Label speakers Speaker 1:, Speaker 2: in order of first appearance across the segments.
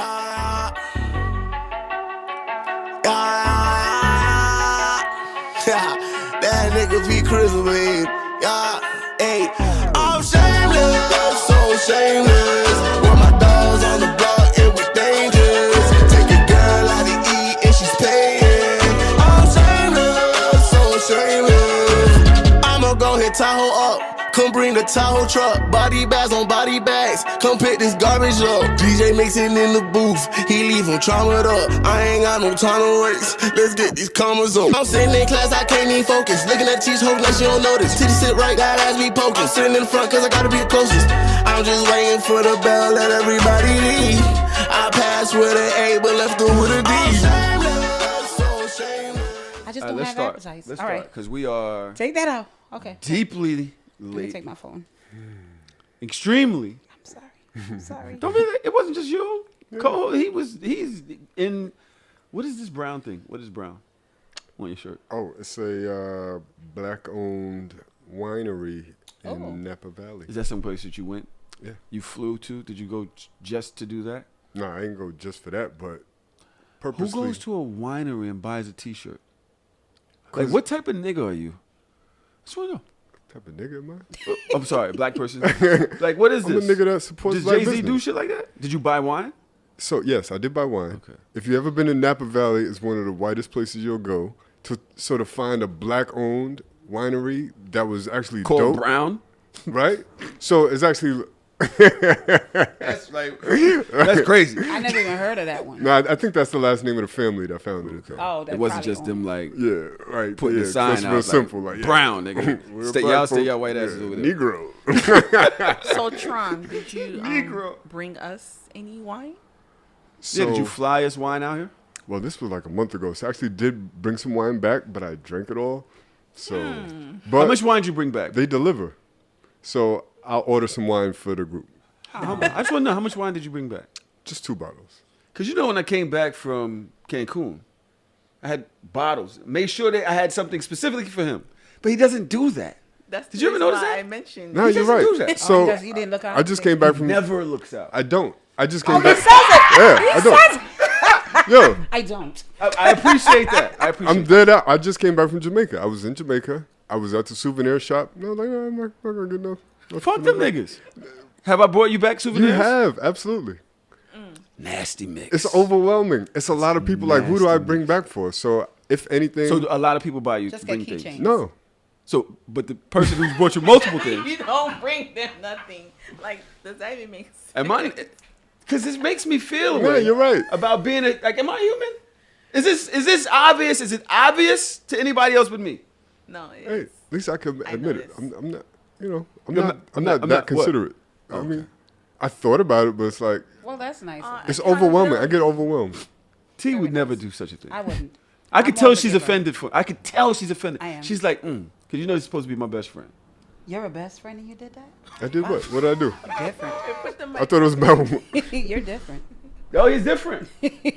Speaker 1: Yeah. Yeah. That nigga be crystal, babe. Yeah. Hey. I'm shameless, so shameless. With my dogs on the block, it was dangerous. Take your girl out to eat and she's paying. I'm shameless, so shameless. I'ma go hit Tahoe up. Come bring the Tahoe truck, body bags on body bags. Come pick this garbage up. DJ mixing in the booth, he leave him traumatized up. I ain't got no time to waste. Let's get these commas up. I'm sitting in class, I can't even focus. Looking at teach, hoping that she don't notice. Titty sit right, got ass be poking. Sitting in the front, cause I gotta be the closest. I'm just waiting for the bell, let everybody leave. I passed with an A, but left her with a D. Shameless, so shameless.
Speaker 2: I just don't have appetite.
Speaker 3: Let's
Speaker 2: All
Speaker 3: start,
Speaker 2: right.
Speaker 3: because we are
Speaker 2: Take that out. Okay.
Speaker 3: deeply
Speaker 2: Let me
Speaker 3: late.
Speaker 2: take my phone.
Speaker 3: Extremely.
Speaker 2: I'm sorry. I'm sorry.
Speaker 3: Don't be. It wasn't just you. Cole, he's in. What is this brown thing? What is brown on your shirt?
Speaker 4: Oh, it's a black-owned winery in Napa Valley.
Speaker 3: Is that some place that you went?
Speaker 4: Yeah.
Speaker 3: You flew to? Did you go just to do that?
Speaker 4: No, I ain't go just for that, but
Speaker 3: Who
Speaker 4: purposely.
Speaker 3: goes to a winery and buys a T-shirt? Like, what type of nigga are you? I just want to know.
Speaker 4: Type of nigga am
Speaker 3: I'm sorry, black person. Like, what is
Speaker 4: I? I'm
Speaker 3: this?
Speaker 4: a nigga that supports
Speaker 3: Does
Speaker 4: black
Speaker 3: Jay-Z
Speaker 4: business.
Speaker 3: do shit like that? Did you buy wine?
Speaker 4: So, yes, I did buy wine.
Speaker 3: Okay.
Speaker 4: If you ever been in Napa Valley, it's one of the whitest places you'll go to sort of find a black-owned winery that was actually
Speaker 3: Called
Speaker 4: dope,
Speaker 3: Brown?
Speaker 4: right? So it's actually
Speaker 3: That's like, that's crazy.
Speaker 2: I never even heard of that one.
Speaker 4: no, I think that's the last name of the family that founded it. Though.
Speaker 2: Oh, that's
Speaker 3: It wasn't
Speaker 2: probably
Speaker 3: just them, like,
Speaker 4: Yeah, right.
Speaker 3: putting
Speaker 4: yeah,
Speaker 3: the sign
Speaker 4: that's
Speaker 3: out.
Speaker 4: real
Speaker 3: Like,
Speaker 4: simple, like yeah.
Speaker 3: Brown, nigga.
Speaker 4: We're
Speaker 3: Stay,
Speaker 4: black
Speaker 3: y'all stay
Speaker 4: folk.
Speaker 3: y'all white asses over there.
Speaker 4: Negro.
Speaker 5: So Tron, did you
Speaker 3: Negro.
Speaker 5: bring us any wine?
Speaker 4: So,
Speaker 3: Yeah, did you fly us wine out here?
Speaker 4: well, this was like a month ago. So I actually did bring some wine back, but I drank it all. So, but
Speaker 3: How much wine did you bring back?
Speaker 4: they deliver. So I'll order some wine for the group.
Speaker 3: I just want to know, how much wine did you bring back?
Speaker 4: Just 2 bottles.
Speaker 3: Because you know when I came back from Cancun, I had bottles. Made sure that I had something specifically for him. But he doesn't do that.
Speaker 5: That's
Speaker 3: Did you ever notice that?
Speaker 5: I mentioned.
Speaker 4: No,
Speaker 3: He
Speaker 4: you're
Speaker 3: doesn't
Speaker 4: right.
Speaker 3: do that.
Speaker 4: So
Speaker 2: he didn't look out.
Speaker 4: I just came back from.
Speaker 3: Never looks out.
Speaker 4: I don't. I just came
Speaker 2: He
Speaker 4: back.
Speaker 2: says it.
Speaker 4: Yeah, I don't. Yo,
Speaker 2: I don't.
Speaker 3: I appreciate that. I appreciate
Speaker 4: I'm dead out. I just came back from Jamaica. I was in Jamaica. I was at the souvenir shop. No, like, no, I'm not gonna get no.
Speaker 3: Fuck them niggas. Have I brought you back
Speaker 4: You
Speaker 3: souvenirs?
Speaker 4: have, absolutely.
Speaker 3: Nasty mix.
Speaker 4: It's overwhelming. It's a lot of people like, who do I
Speaker 3: Nasty
Speaker 4: bring back for? So if anything,
Speaker 3: So a lot of people buy you
Speaker 2: Just
Speaker 3: bring
Speaker 2: get
Speaker 3: things.
Speaker 2: keychains.
Speaker 4: no.
Speaker 3: So, but the person who's brought you multiple things,
Speaker 5: You don't bring them nothing. Like, does that even make sense?
Speaker 3: am I? Because this makes me feel
Speaker 4: Yeah,
Speaker 3: way
Speaker 4: you're right.
Speaker 3: about being like, am I human? Is this obvious? Is it obvious to anybody else but me?
Speaker 5: No,
Speaker 4: Hey,
Speaker 5: it's,
Speaker 4: at least I can
Speaker 5: I
Speaker 4: admit it.
Speaker 5: noticed.
Speaker 4: I'm not. You know, I'm
Speaker 3: You're
Speaker 4: not.
Speaker 3: not-
Speaker 4: I'm not
Speaker 3: I'm
Speaker 4: that
Speaker 3: not what?
Speaker 4: considerate. I mean, I thought about it, but it's like
Speaker 2: Well, that's nice.
Speaker 4: it's
Speaker 5: accountability.
Speaker 4: overwhelming. I get overwhelmed.
Speaker 3: T would never do such a thing.
Speaker 2: I wouldn't.
Speaker 3: I could
Speaker 2: I'm
Speaker 3: tell
Speaker 2: more
Speaker 3: she's
Speaker 2: of a giver.
Speaker 3: offended for. I could tell she's offended.
Speaker 2: I am.
Speaker 3: She's like, because you know you're supposed to be my best friend.
Speaker 2: You're a best friend and you did that?
Speaker 4: I did what? What did I do?
Speaker 2: Different.
Speaker 5: put them
Speaker 4: I thought it was about.
Speaker 2: You're different.
Speaker 3: Oh, he's different.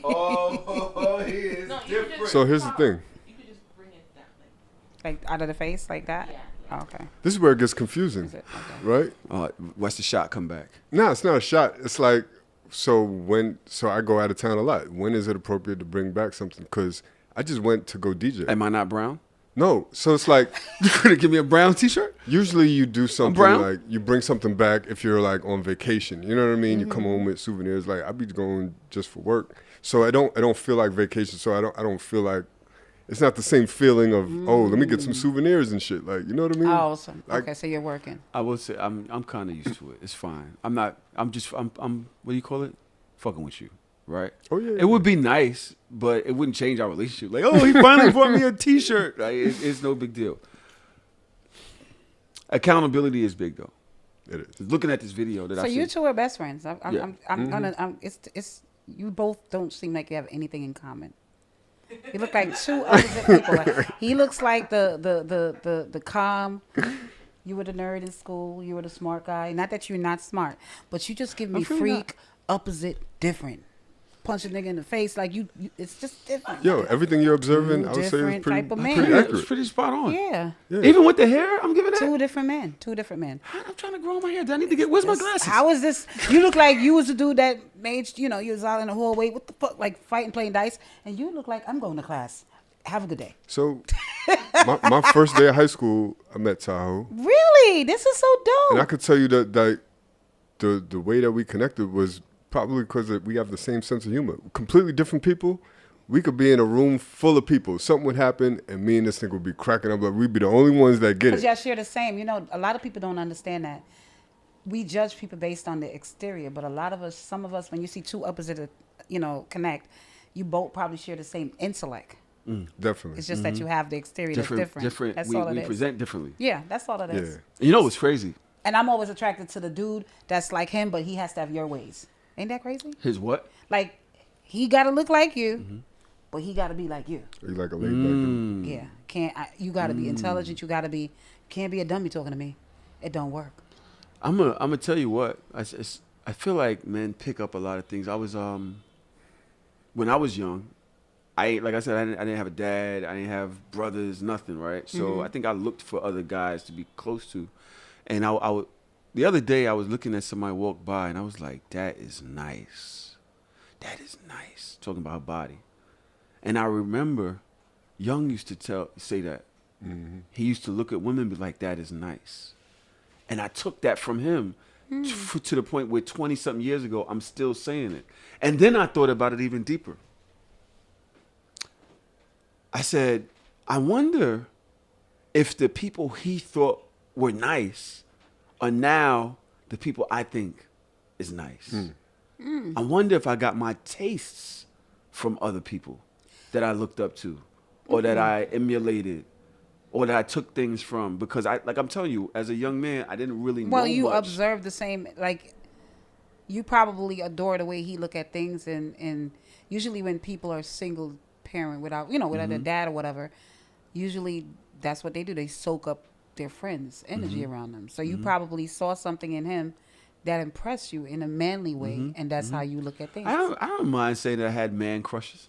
Speaker 3: oh, he is different.
Speaker 4: So here's the thing.
Speaker 5: You could just bring it that way.
Speaker 2: Like out of the face, like that?
Speaker 5: Yeah.
Speaker 2: Oh, okay.
Speaker 4: This is where it gets confusing,
Speaker 2: Is it? Okay.
Speaker 4: right?
Speaker 3: Watch the shot come back.
Speaker 4: No, it's not a shot. It's like, so I go out of town a lot. When is it appropriate to bring back something? Because I just went to go DJ.
Speaker 3: Am I not brown?
Speaker 4: No, so it's like
Speaker 3: You couldn't give me a brown T-shirt?
Speaker 4: usually you do something
Speaker 3: brown?
Speaker 4: like you bring something back if you're like on vacation. You know what I mean? You come home with souvenirs. Like I be going just for work, so I don't feel like vacation. So I don't feel like it's not the same feeling of let me get some souvenirs and shit. Like you know what I mean?
Speaker 2: Oh, so,
Speaker 4: Like-
Speaker 2: okay, so you're working.
Speaker 3: I will say I'm kind of used to it. It's fine. I'm not. I'm what do you call it? Fucking with you, right?
Speaker 4: Oh, yeah,
Speaker 3: It
Speaker 4: yeah.
Speaker 3: would be nice, but it wouldn't change our relationship. Like, oh, he finally brought me a T-shirt. Like, it's no big deal. Accountability is big though.
Speaker 4: It is.
Speaker 3: Just looking at this video that
Speaker 2: So
Speaker 3: I
Speaker 2: you
Speaker 3: see.
Speaker 2: two are best friends. I'm
Speaker 3: Yeah.
Speaker 2: gonna. It's. You both don't seem like you have anything in common. You look like two opposite people. Like, he looks like the calm. You were the nerd in school. You were the smart guy. Not that you're not smart, but you just give me
Speaker 3: I'm really
Speaker 2: freak opposite different. punch a nigga in the face. Like it's just different.
Speaker 4: Yo, everything you're observing, I would say is
Speaker 2: Different
Speaker 4: pretty,
Speaker 2: type of man.
Speaker 4: pretty
Speaker 3: Yeah, it's
Speaker 4: accurate.
Speaker 3: pretty spot on.
Speaker 2: Yeah.
Speaker 4: Yeah.
Speaker 3: Even with the hair, I'm giving that.
Speaker 2: Two different men.
Speaker 3: I'm trying to grow my hair. Do I need to get? Where's my glasses?
Speaker 2: How is this? You look like you was the dude that made, you was out in the hallway. What the fuck? Like fighting, playing dice. And you look like I'm going to class. Have a good day.
Speaker 4: So, my first day of high school, I met Tahoe.
Speaker 2: Really? This is so dope.
Speaker 4: And I could tell you that the way that we connected was probably because we have the same sense of humor. Completely different people. We could be in a room full of people. Something would happen, and me and this thing would be cracking up. Like we'd be the only ones that get
Speaker 2: Because
Speaker 4: it.
Speaker 2: y'all share the same. A lot of people don't understand that. We judge people based on the exterior, but a lot of us, some of us, when you see two opposite, connect, you both probably share the same intellect.
Speaker 4: Definitely.
Speaker 2: It's just that you have the exterior that's different. That's all it
Speaker 3: we
Speaker 2: is.
Speaker 3: present differently.
Speaker 2: Yeah, that's all it is.
Speaker 4: Yeah.
Speaker 3: You know what's crazy?
Speaker 2: And I'm always attracted to the dude that's like him, but he has to have your ways. Ain't that crazy?
Speaker 3: His what?
Speaker 2: Like, he got to look like you, but he got to be like you.
Speaker 4: You like a laid back dude.
Speaker 2: Yeah. You got to be intelligent. You got to be, can't be a dummy talking to me. It don't work.
Speaker 3: I'm gonna tell you what. I feel like men pick up a lot of things. I was when I was young, like I said, I didn't have a dad. I didn't have brothers, nothing, right? So I think I looked for other guys to be close to. And I would, the other day I was looking at somebody walk by and I was like, that is nice. That is nice. Talking about her body. And I remember Young used to say that. He used to look at women and be like, that is nice. And I took that from him to the point where 20-something years ago, I'm still saying it. And then I thought about it even deeper. I said, I wonder if the people he thought were nice are now the people I think is nice. I wonder if I got my tastes from other people that I looked up to or that I emulated or that I took things from. Because I'm telling you, as a young man, I didn't really know
Speaker 2: Well, you
Speaker 3: much.
Speaker 2: observe the same, like, you probably adore the way he look at things. And usually when people are single parent without, without their dad or whatever, usually that's what they do. They soak up their friends' energy around them. So you probably saw something in him that impressed you in a manly way, and that's how you look at things.
Speaker 3: I don't mind saying that I had man crushes.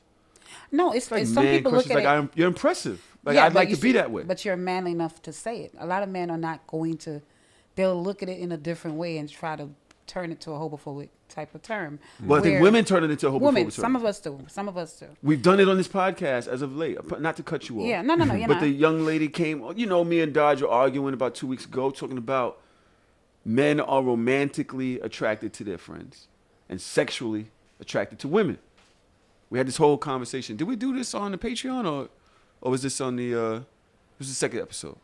Speaker 2: No, it's
Speaker 3: Like
Speaker 2: some
Speaker 3: man
Speaker 2: people
Speaker 3: crushes,
Speaker 2: look at
Speaker 3: like
Speaker 2: it.
Speaker 3: you're impressive. Like
Speaker 2: Yeah,
Speaker 3: I'd
Speaker 2: but
Speaker 3: like
Speaker 2: you
Speaker 3: to be
Speaker 2: see-
Speaker 3: that way.
Speaker 2: But you're manly enough to say it. A lot of men are not going to. They'll look at it in a different way and try to turn it to a homophobic type of term.
Speaker 3: Well, I think
Speaker 2: where-
Speaker 3: women turn it into a homophobic
Speaker 2: Women,
Speaker 3: term.
Speaker 2: some of us do. Some of us do.
Speaker 3: We've done it on this podcast as of late. Not to cut you off.
Speaker 2: Yeah, no, you're
Speaker 3: But
Speaker 2: not.
Speaker 3: the young lady came. Me and Dodge were arguing about 2 weeks ago, talking about men are romantically attracted to their friends and sexually attracted to women. We had this whole conversation. Did we do this on the Patreon or was this on the? It was the second episode.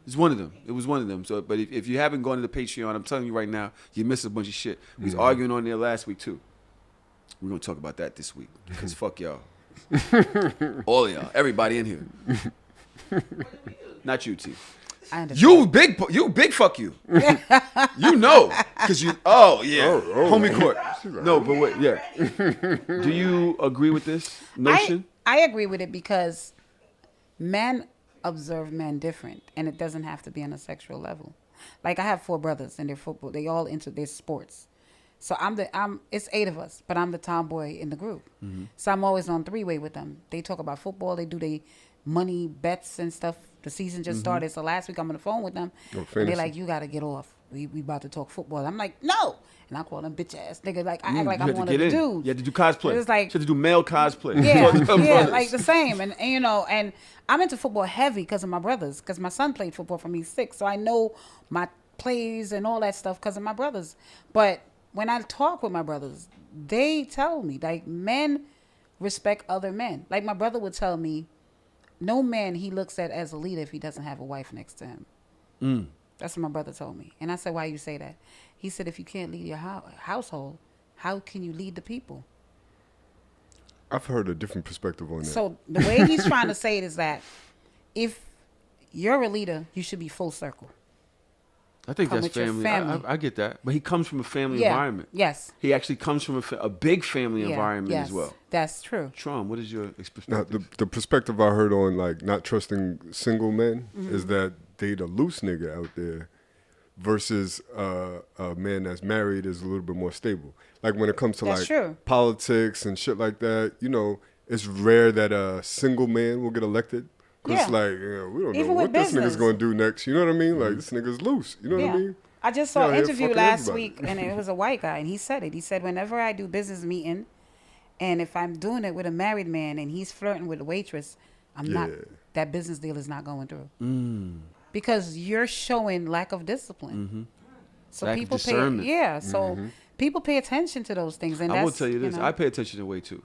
Speaker 3: It's one of them. It was one of them. So, but if you haven't gone to the Patreon, I'm telling you right now, you missed a bunch of shit. We was arguing on there last week too. We're gonna talk about that this week because fuck y'all, all of y'all, everybody in here. Not you, T.
Speaker 2: I understand.
Speaker 3: You big fuck you. You know, because you. Oh yeah, homie court. No, but wait, yeah. Do you agree with this notion?
Speaker 2: I agree with it because men observe men different, and it doesn't have to be on a sexual level. Like I have 4 brothers, and they're football. They all into their sports. So it's 8 of us, but I'm the tomboy in the group. So I'm always on 3-way with them. They talk about football. They do their money bets and stuff. The season just started, so last week I'm on the phone with them, and they're like, "You got to get off. We about to talk football." I'm like, "No," and I call them bitch ass nigga. Like I act like I'm one of the dudes.
Speaker 3: You had to do cosplay.
Speaker 2: It was like,
Speaker 3: you had to do male cosplay.
Speaker 2: Yeah, like the same. And and I'm into football heavy because of my brothers. Because my son played football from he's 6, so I know my plays and all that stuff because of my brothers. But when I talk with my brothers, they tell me like men respect other men. Like my brother would tell me, no man he looks at as a leader if he doesn't have a wife next to him. That's what my brother told me. And I said, why you say that? He said, if you can't lead your household, how can you lead the people?
Speaker 4: I've heard a different perspective on that.
Speaker 2: So the way he's trying to say it is that if you're a leader, you should be full circle.
Speaker 3: I think
Speaker 2: Come
Speaker 3: that's
Speaker 2: with your
Speaker 3: family.
Speaker 2: family.
Speaker 3: I get that. But he comes from a family environment.
Speaker 2: Yes.
Speaker 3: He actually comes from a big family environment
Speaker 2: yes,
Speaker 3: as well.
Speaker 2: That's true.
Speaker 3: Tron, what is your
Speaker 4: Now,
Speaker 3: perspective?
Speaker 4: the perspective I heard on like not trusting single men is that they the loose nigga out there versus a man that's married is a little bit more stable. Like when it comes to
Speaker 2: That's
Speaker 4: like
Speaker 2: true.
Speaker 4: politics and shit like that, you know, it's rare that a single man will get elected. Cause
Speaker 2: Yeah.
Speaker 4: like, you know, we don't
Speaker 2: Even
Speaker 4: know
Speaker 2: with
Speaker 4: what this
Speaker 2: business.
Speaker 4: nigga's gonna do next. You know what I mean? Like this nigga's loose. You know what I mean?
Speaker 2: I just saw
Speaker 4: He out
Speaker 2: an
Speaker 4: here
Speaker 2: interview
Speaker 4: fucking
Speaker 2: last
Speaker 4: everybody.
Speaker 2: week, and it was a white guy, and he said it. He said, whenever I do business meeting, and if I'm doing it with a married man and he's flirting with a waitress, I'm not.
Speaker 4: Yeah.
Speaker 2: That business deal is not going through because you're showing lack of discipline. So
Speaker 3: Lack of
Speaker 2: people pay.
Speaker 3: discernment.
Speaker 2: Yeah. So people pay attention to those things, and
Speaker 3: I will
Speaker 2: that's,
Speaker 3: tell you this.
Speaker 2: know,
Speaker 3: I pay attention to way too.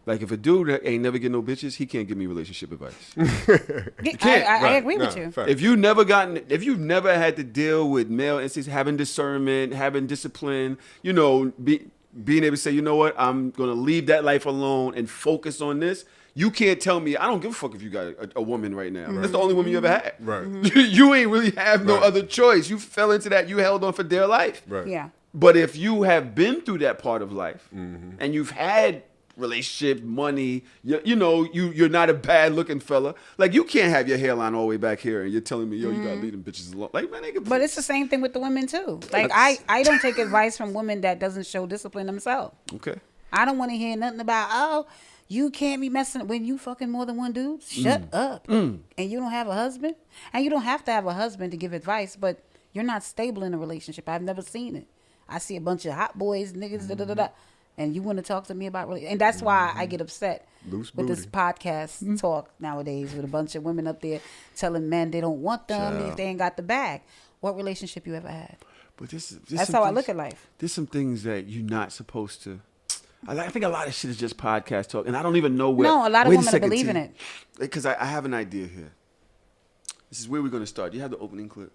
Speaker 3: Like if a dude that ain't never get no bitches, he can't give me relationship advice.
Speaker 2: I
Speaker 4: Right.
Speaker 2: agree with
Speaker 4: Nah,
Speaker 2: you.
Speaker 4: fact.
Speaker 3: If you've never had to deal with male instincts, having discernment, having discipline, you know, being able to say, you know what, I'm gonna leave that life alone and focus on this. You can't tell me I don't give a fuck if you got a woman right now. That's the only woman you ever had.
Speaker 4: Right.
Speaker 3: You ain't really have no
Speaker 4: Right.
Speaker 3: other choice. You fell into that. You held on for dear life.
Speaker 4: Right.
Speaker 2: Yeah.
Speaker 3: But if you have been through that part of life and you've had relationship, money, you're not a bad looking fella. Like you can't have your hairline all the way back here and you're telling me, yo, you gotta leave them bitches alone. Like man, they can.
Speaker 2: But it's the same thing with the women too. Like I don't take advice from women that doesn't show discipline themselves.
Speaker 3: Okay.
Speaker 2: I don't want to hear nothing about, oh, you can't be messing when you fucking more than one dude. Shut up. And you don't have a husband. And you don't have to have a husband to give advice, but you're not stable in a relationship. I've never seen it. I see a bunch of hot boys, niggas, da da da da. And you want to talk to me about and that's why I get upset
Speaker 4: Loose
Speaker 2: with this
Speaker 4: booty.
Speaker 2: podcast talk nowadays with a bunch of women up there telling men they don't want them if they ain't got the bag. What relationship you ever had?
Speaker 3: But this
Speaker 2: That's how I look at life.
Speaker 3: There's some things that you're not supposed to. I think a lot of shit is just podcast talk, and I don't even know where.
Speaker 2: No, a lot of
Speaker 3: wait
Speaker 2: women
Speaker 3: second,
Speaker 2: believe in
Speaker 3: T.
Speaker 2: it.
Speaker 3: Because I have an idea here. This is where we're going to start. You have the opening clip.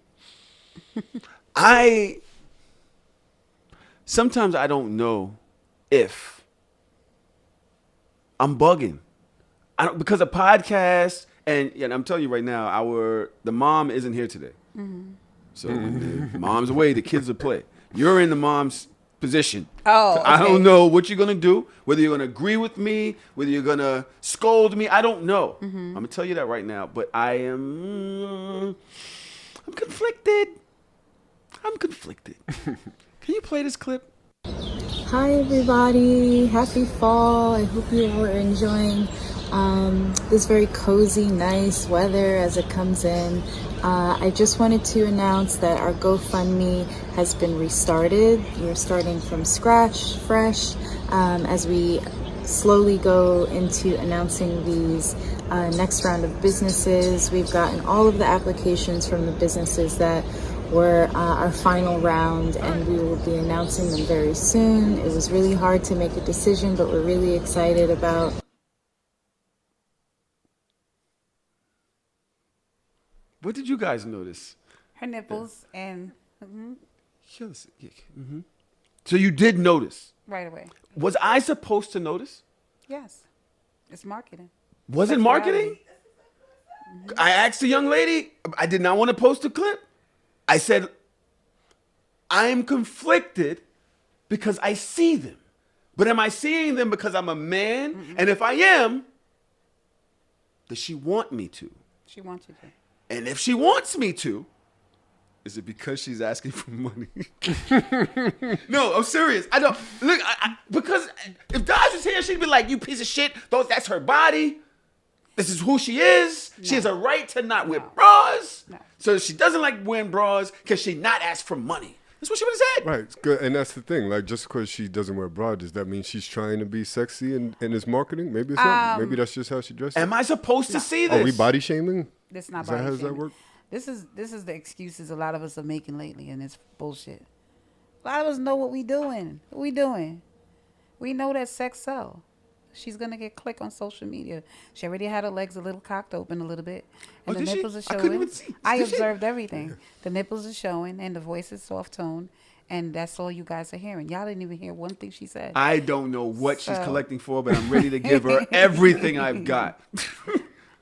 Speaker 3: Sometimes I don't know if I'm bugging. I don't, because of podcasts, and I'm telling you right now, the mom isn't here today. So when the mom's away, the kids will play. You're in the mom's position.
Speaker 2: Oh,
Speaker 3: So I
Speaker 2: okay.
Speaker 3: don't know what you're gonna do. Whether you're gonna agree with me, whether you're gonna scold me, I don't know. I'm gonna tell you that right now. But I'm conflicted. I'm conflicted. Can you play this clip?
Speaker 6: Hi everybody, happy fall. I hope you all are enjoying this very cozy, nice weather as it comes in. I just wanted to announce that our GoFundMe has been restarted. We're starting from scratch, fresh, as we slowly go into announcing these next round of businesses. We've gotten all of the applications from the businesses that were our final round, and we will be announcing them very soon. It was really hard to make a decision, but we're really excited about.
Speaker 3: What did you guys notice?
Speaker 2: Her nipples and
Speaker 3: So you did notice.
Speaker 2: right away.
Speaker 3: Was I supposed to notice?
Speaker 2: Yes. It's marketing.
Speaker 3: Was it marketing? I asked the young lady. I did not want to post a clip. I said, I'm conflicted because I see them. But am I seeing them because I'm a man? And if I am, does she want me to?
Speaker 2: She wants you to.
Speaker 3: And if she wants me to, is it because she's asking for money? No, I'm serious. I don't look because if Dodge was here, she'd be like, "You piece of shit! That's her body. This is who she is. She has a right to not wear bras.
Speaker 2: No.
Speaker 3: So she doesn't like wearing bras because she not asked for money. That's what she would have said.
Speaker 4: Right, it's good, and that's the thing. Like, just because she doesn't wear bra, does that mean she's trying to be sexy and is marketing? Maybe it's not. Maybe that's just how she dresses.
Speaker 3: Am I supposed to see this?
Speaker 4: Are we body shaming?
Speaker 2: This is not
Speaker 4: Is that
Speaker 2: body
Speaker 4: how does that
Speaker 2: shaming.
Speaker 4: work?
Speaker 2: This is the excuses a lot of us are making lately, and it's bullshit. A lot of us know what we doing. What we doing? We know that sex sell. She's gonna get click on social media. She already had her legs a little cocked open a little bit, and
Speaker 3: Oh,
Speaker 2: the
Speaker 3: did she?
Speaker 2: nipples are
Speaker 3: I
Speaker 2: showing.
Speaker 3: couldn't even see.
Speaker 2: I
Speaker 3: Did she?
Speaker 2: observed everything. The nipples are showing, and the voice is soft tone, and that's all you guys are hearing. Y'all didn't even hear one thing she said.
Speaker 3: I don't know what she's
Speaker 2: So-
Speaker 3: collecting for, but I'm ready to give her everything I've got.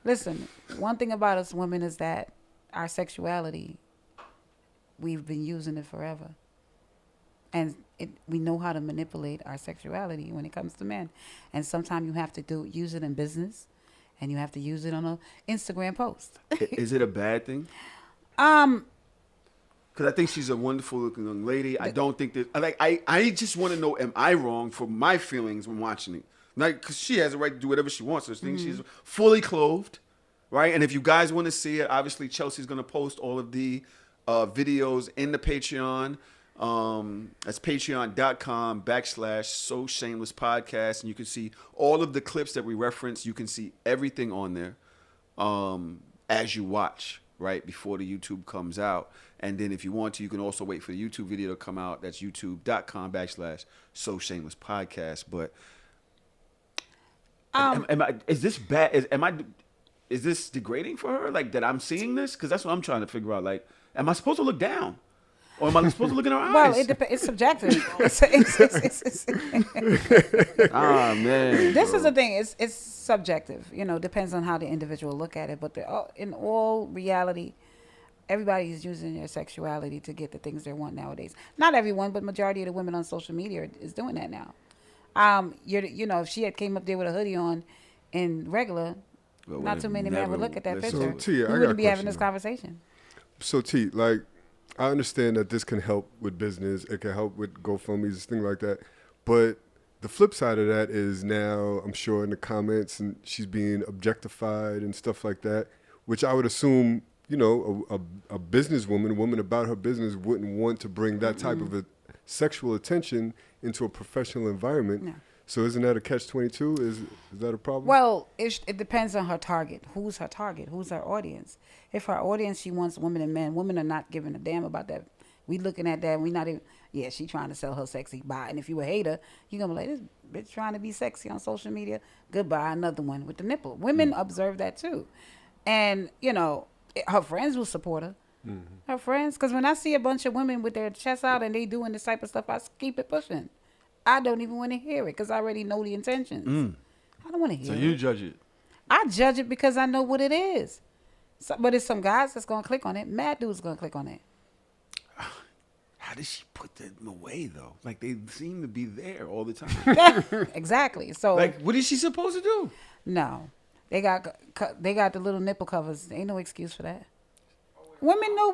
Speaker 2: Listen, one thing about us women is that our sexuality, we've been using it forever. And we know how to manipulate our sexuality when it comes to men. And sometimes you have to use it in business, and you have to use it on an Instagram post.
Speaker 3: Is it a bad thing? Because I think she's a wonderful looking young lady. I don't think that I just want to know, am I wrong for my feelings when watching it? Like, because she has a right to do whatever she wants. So I think she's fully clothed, right? And if you guys want to see it, obviously Chelsea's going to post all of the videos in the Patreon. That's patreon.com/So Shameless Podcast. And you can see all of the clips that we reference. You can see everything on there as you watch, right, before the YouTube comes out. And then if you want to, you can also wait for the YouTube video to come out. That's youtube.com/So Shameless Podcast. But is this bad? Is this degrading for her? Like, that I'm seeing this? Because that's what I'm trying to figure out. Like, am I supposed to look down? Or am I supposed to look in her eyes?
Speaker 2: Well, it's subjective.
Speaker 3: Ah, man.
Speaker 2: This is the thing. It's subjective. You know, depends on how the individual look at it. But in all reality, everybody is using their sexuality to get the things they want nowadays. Not everyone, but majority of the women on social media is doing that now. If she had came up there with a hoodie on in regular, not too many men would look at that picture.
Speaker 4: So, T,
Speaker 2: we wouldn't be having this conversation.
Speaker 4: So, T, like, I understand that this can help with business. It can help with GoFundMe's, things like that. But the flip side of that is now, I'm sure in the comments, and she's being objectified and stuff like that, which I would assume, you know, a businesswoman, a woman about her business wouldn't want to bring that type of a sexual attention into a professional environment. No. So isn't that a catch-22? Is that a problem?
Speaker 2: Well, it depends on her target. Who's her target? Who's her audience? If her audience, she wants women and men. Women are not giving a damn about that. We looking at that and we not even, she trying to sell her sexy. Bye. And if you a hater, you're going to be like, this bitch trying to be sexy on social media. Goodbye, another one with the nipple. Women observe that too. And, you know, her friends will support her. Mm-hmm. Her friends. Because when I see a bunch of women with their chests out and they doing this type of stuff, I keep it pushing. I don't even want to hear it because I already know the intentions. I don't want to hear it.
Speaker 3: So you judge it?
Speaker 2: I judge it because I know what it is. But it's some guys that's going to click on it. Mad dudes going to click on it.
Speaker 3: How does she put them away, though? Like, they seem to be there all the time.
Speaker 2: Exactly. So,
Speaker 3: like, what is she supposed to do?
Speaker 2: No. They got the little nipple covers. Ain't no excuse for that. Women know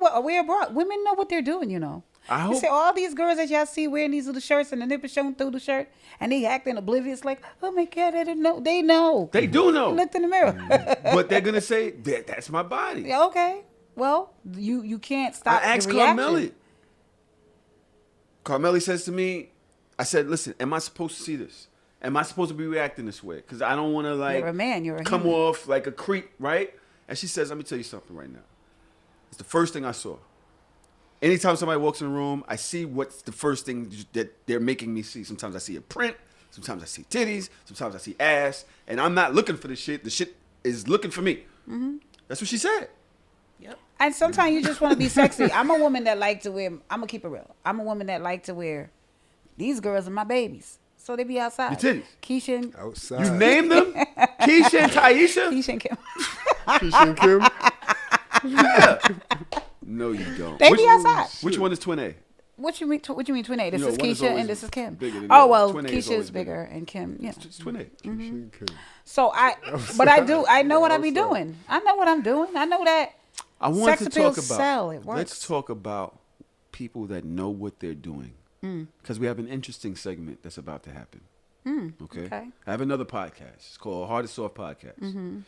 Speaker 2: women know what they're doing, you know. You see all these girls that y'all see wearing these little shirts and the nipple showing through the shirt, and they acting oblivious, like, oh my God, I didn't know. They know.
Speaker 3: They do know.
Speaker 2: They looked in the mirror.
Speaker 3: But they're gonna say that's my body.
Speaker 2: Yeah, okay. Well, you can't stop.
Speaker 3: I asked Carmelli. Carmelli says to me, I said, listen, am I supposed to see this? Am I supposed to be reacting this way? Because I don't want to, like,
Speaker 2: you're a man. You're a
Speaker 3: come
Speaker 2: human.
Speaker 3: off like a creep, right? And she says, let me tell you something right now. It's the first thing I saw. Anytime somebody walks in the room, I see what's the first thing that they're making me see. Sometimes I see a print. Sometimes I see titties. Sometimes I see ass. And I'm not looking for the shit. The shit is looking for me. Mm-hmm. That's what she said.
Speaker 2: Yep. And sometimes you just want to be sexy. I'm a woman that like to wear, I'm going to keep it real. I'm a woman that like to wear, these girls are my babies. So they be outside.
Speaker 3: Your titties.
Speaker 2: Keisha and...
Speaker 4: Outside.
Speaker 3: You named them? Keisha and Taisha?
Speaker 2: Keisha and Kim.
Speaker 4: Keisha and Kim?
Speaker 3: Yeah. No, you don't.
Speaker 2: They be outside.
Speaker 3: Which one is Twin A?
Speaker 2: What you mean Twin A? This is
Speaker 3: one is
Speaker 2: Keisha
Speaker 3: always
Speaker 2: and this is Kim.
Speaker 3: Oh,
Speaker 2: well,
Speaker 3: Twin A
Speaker 2: Keisha is
Speaker 3: bigger.
Speaker 2: and Kim, yeah.
Speaker 3: It's Twin A.
Speaker 4: Keisha and Kim.
Speaker 2: So I know what I be doing. I know what I'm doing. I know that
Speaker 3: I want
Speaker 2: sex
Speaker 3: to
Speaker 2: appeal
Speaker 3: talk about.
Speaker 2: sell. It works.
Speaker 3: Let's talk about people that know what they're doing, because we have an interesting segment that's about to happen. Okay. I have another podcast. It's called Hard to Soft Podcast. Mm-hmm.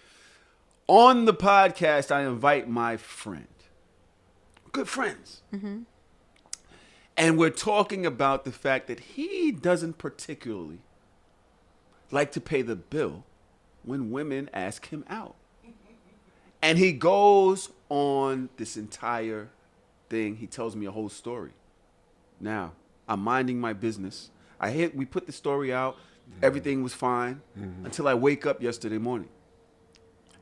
Speaker 3: On the podcast, I invite my friend, good friends, and we're talking about the fact that he doesn't particularly like to pay the bill when women ask him out. And he goes on this entire thing. He tells me a whole story. Now, I'm minding my business. We put the story out. Everything was fine until I wake up yesterday morning.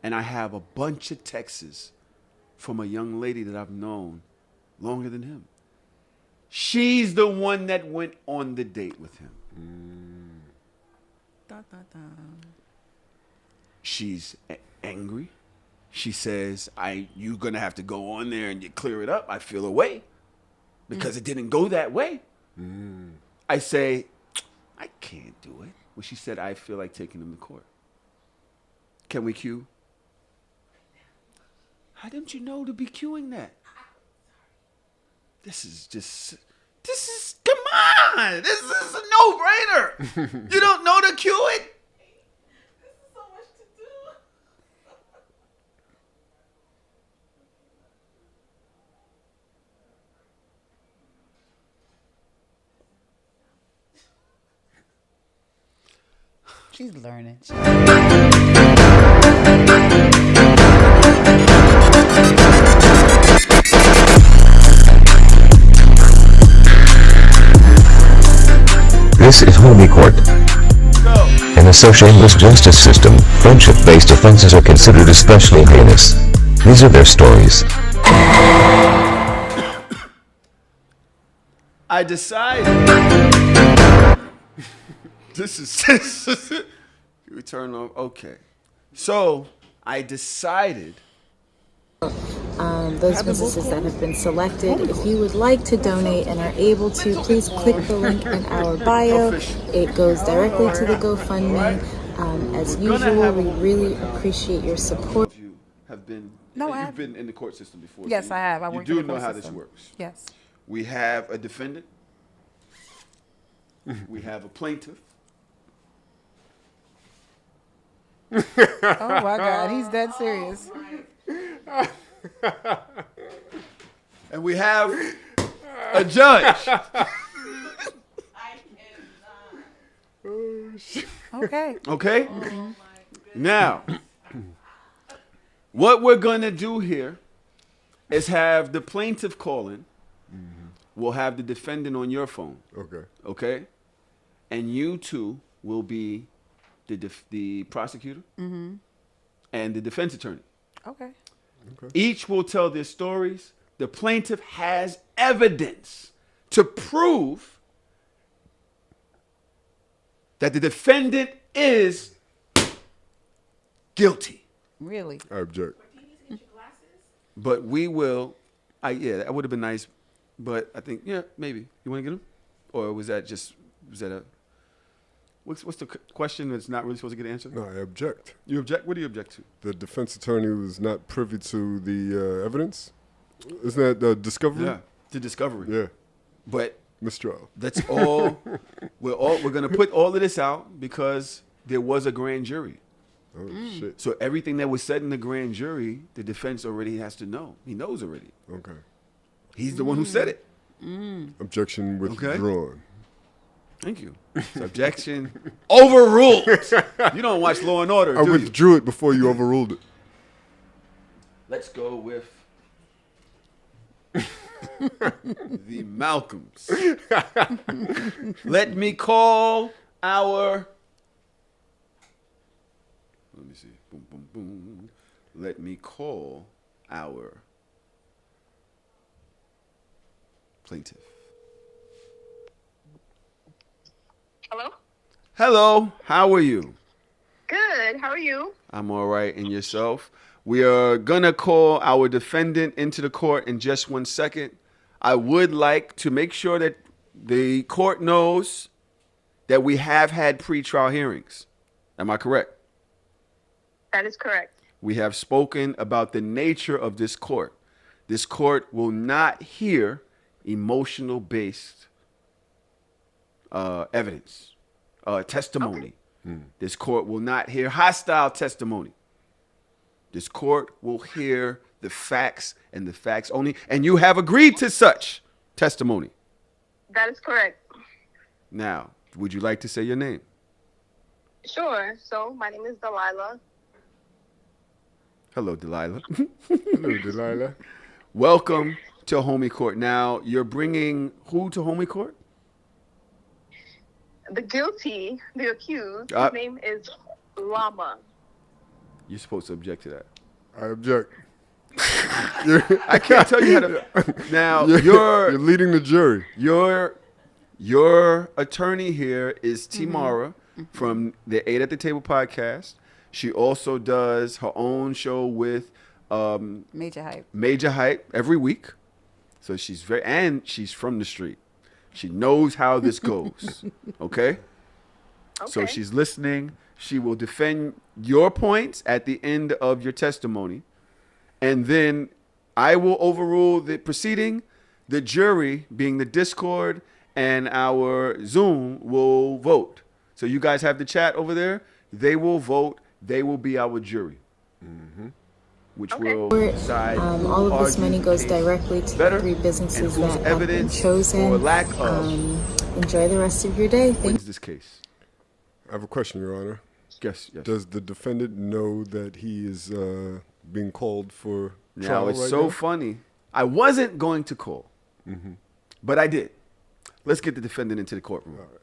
Speaker 3: And I have a bunch of texts from a young lady that I've known longer than him. She's the one that went on the date with him. She's angry. She says, you're going to have to go on there and you clear it up. I feel away because it didn't go that way. I say, I can't do it. Well, she said, I feel like taking him to court. Can we cue? How didn't you know to be cueing that? Come on. This is a no-brainer. You don't know to cue it?
Speaker 5: This is so much to do.
Speaker 2: She's learning.
Speaker 7: This is Homie Court.
Speaker 3: Go.
Speaker 7: In a shameless justice system, friendship-based offenses are considered especially heinous. These are their stories.
Speaker 3: I decided. This is. We turn off. Okay. So I decided.
Speaker 6: Those businesses that have been selected. If you would like to donate and are able to, please click the link in our bio. It goes directly to the GoFundMe. As usual, we really appreciate your support.
Speaker 3: You have been.
Speaker 2: No, I
Speaker 3: you've
Speaker 2: have.
Speaker 3: been in the court system before.
Speaker 2: Yes,
Speaker 3: so
Speaker 2: I have. I
Speaker 3: you
Speaker 2: worked
Speaker 3: do
Speaker 2: in the
Speaker 3: know
Speaker 2: court
Speaker 3: how
Speaker 2: system.
Speaker 3: this works.
Speaker 2: Yes.
Speaker 3: We have a defendant. We have a plaintiff.
Speaker 2: Oh my God, he's that serious.
Speaker 3: And we have a judge.
Speaker 5: I cannot.
Speaker 2: Okay.
Speaker 3: Okay? Now, what we're going to do here is have the plaintiff call in. We'll have the defendant on your phone.
Speaker 4: Okay.
Speaker 3: Okay? And you two will be the prosecutor and the defense attorney.
Speaker 2: Okay.
Speaker 3: Each will tell their stories. The plaintiff has evidence to prove that the defendant is guilty.
Speaker 2: Really?
Speaker 4: I object.
Speaker 3: But we will. That would have been nice. But I think, maybe. You want to get them? Or was that a. What's the question that's not really supposed to get answered?
Speaker 4: No, I object.
Speaker 3: You object? What do you object to?
Speaker 4: The defense attorney was not privy to the evidence. Isn't that the discovery?
Speaker 3: Yeah, the discovery.
Speaker 4: Yeah.
Speaker 3: But
Speaker 4: Mistrial.
Speaker 3: that's all. We're gonna put all of this out because there was a grand jury.
Speaker 4: Oh, shit.
Speaker 3: So everything that was said in the grand jury, the defense already has to know. He knows already.
Speaker 4: Okay.
Speaker 3: He's the one who said it.
Speaker 4: Objection withdrawn.
Speaker 3: Thank you. Objection overruled. You don't watch Law and Order,
Speaker 4: I
Speaker 3: do you?
Speaker 4: withdrew it before you overruled it.
Speaker 3: Let's go with the Malcolms. Let me call our. Let me see. Boom, boom, boom. Let me call our plaintiff.
Speaker 8: Hello?
Speaker 3: Hello. How are you?
Speaker 8: Good. How are you?
Speaker 3: I'm all right. And yourself? We are going to call our defendant into the court in just 1 second. I would like to make sure that the court knows that we have had pretrial hearings. Am I correct?
Speaker 8: That is correct.
Speaker 3: We have spoken about the nature of this court. This court will not hear emotional-based evidence, testimony.
Speaker 8: Okay.
Speaker 3: This court will not hear hostile testimony. This court will hear the facts and the facts only. And you have agreed to such testimony.
Speaker 8: That is correct.
Speaker 3: Now, would you like to say your name?
Speaker 8: Sure. So, my name is Delilah.
Speaker 3: Hello, Delilah.
Speaker 4: Hello, Delilah.
Speaker 3: Welcome to Homie Court. Now, you're bringing who to Homie Court?
Speaker 8: The guilty, the accused,
Speaker 3: Uh,
Speaker 8: his name is Llama.
Speaker 3: You're supposed to object to that.
Speaker 4: I object.
Speaker 3: I can't tell you how to. Now,
Speaker 4: You're leading the jury.
Speaker 3: Your attorney here is Teemara from the 8 at the Table podcast. She also does her own show with
Speaker 2: Major hype.
Speaker 3: Major Hype every week. So she's she's from the street. She knows how this goes. Okay? So
Speaker 8: Okay.
Speaker 3: she's listening. She will defend your points at the end of your testimony. And then I will overrule the proceeding. The jury, being the Discord and our Zoom, will vote. So you guys have the chat over there. They will vote. They will be our jury, which will decide who
Speaker 6: all of this
Speaker 3: argued
Speaker 6: money
Speaker 3: the
Speaker 6: goes
Speaker 3: case
Speaker 6: directly to
Speaker 3: better
Speaker 6: the 3 businesses
Speaker 3: and whose
Speaker 6: that have been
Speaker 3: evidence
Speaker 6: chosen.
Speaker 3: or lack of
Speaker 6: Enjoy the rest of your day.
Speaker 3: wins this case.
Speaker 4: I have a question, Your Honor.
Speaker 3: Yes.
Speaker 4: Does the defendant know that he is being called for trial
Speaker 3: Now, it's
Speaker 4: right
Speaker 3: so
Speaker 4: now?
Speaker 3: funny. I wasn't going to call, but I did. Let's get the defendant into the courtroom.
Speaker 4: All right.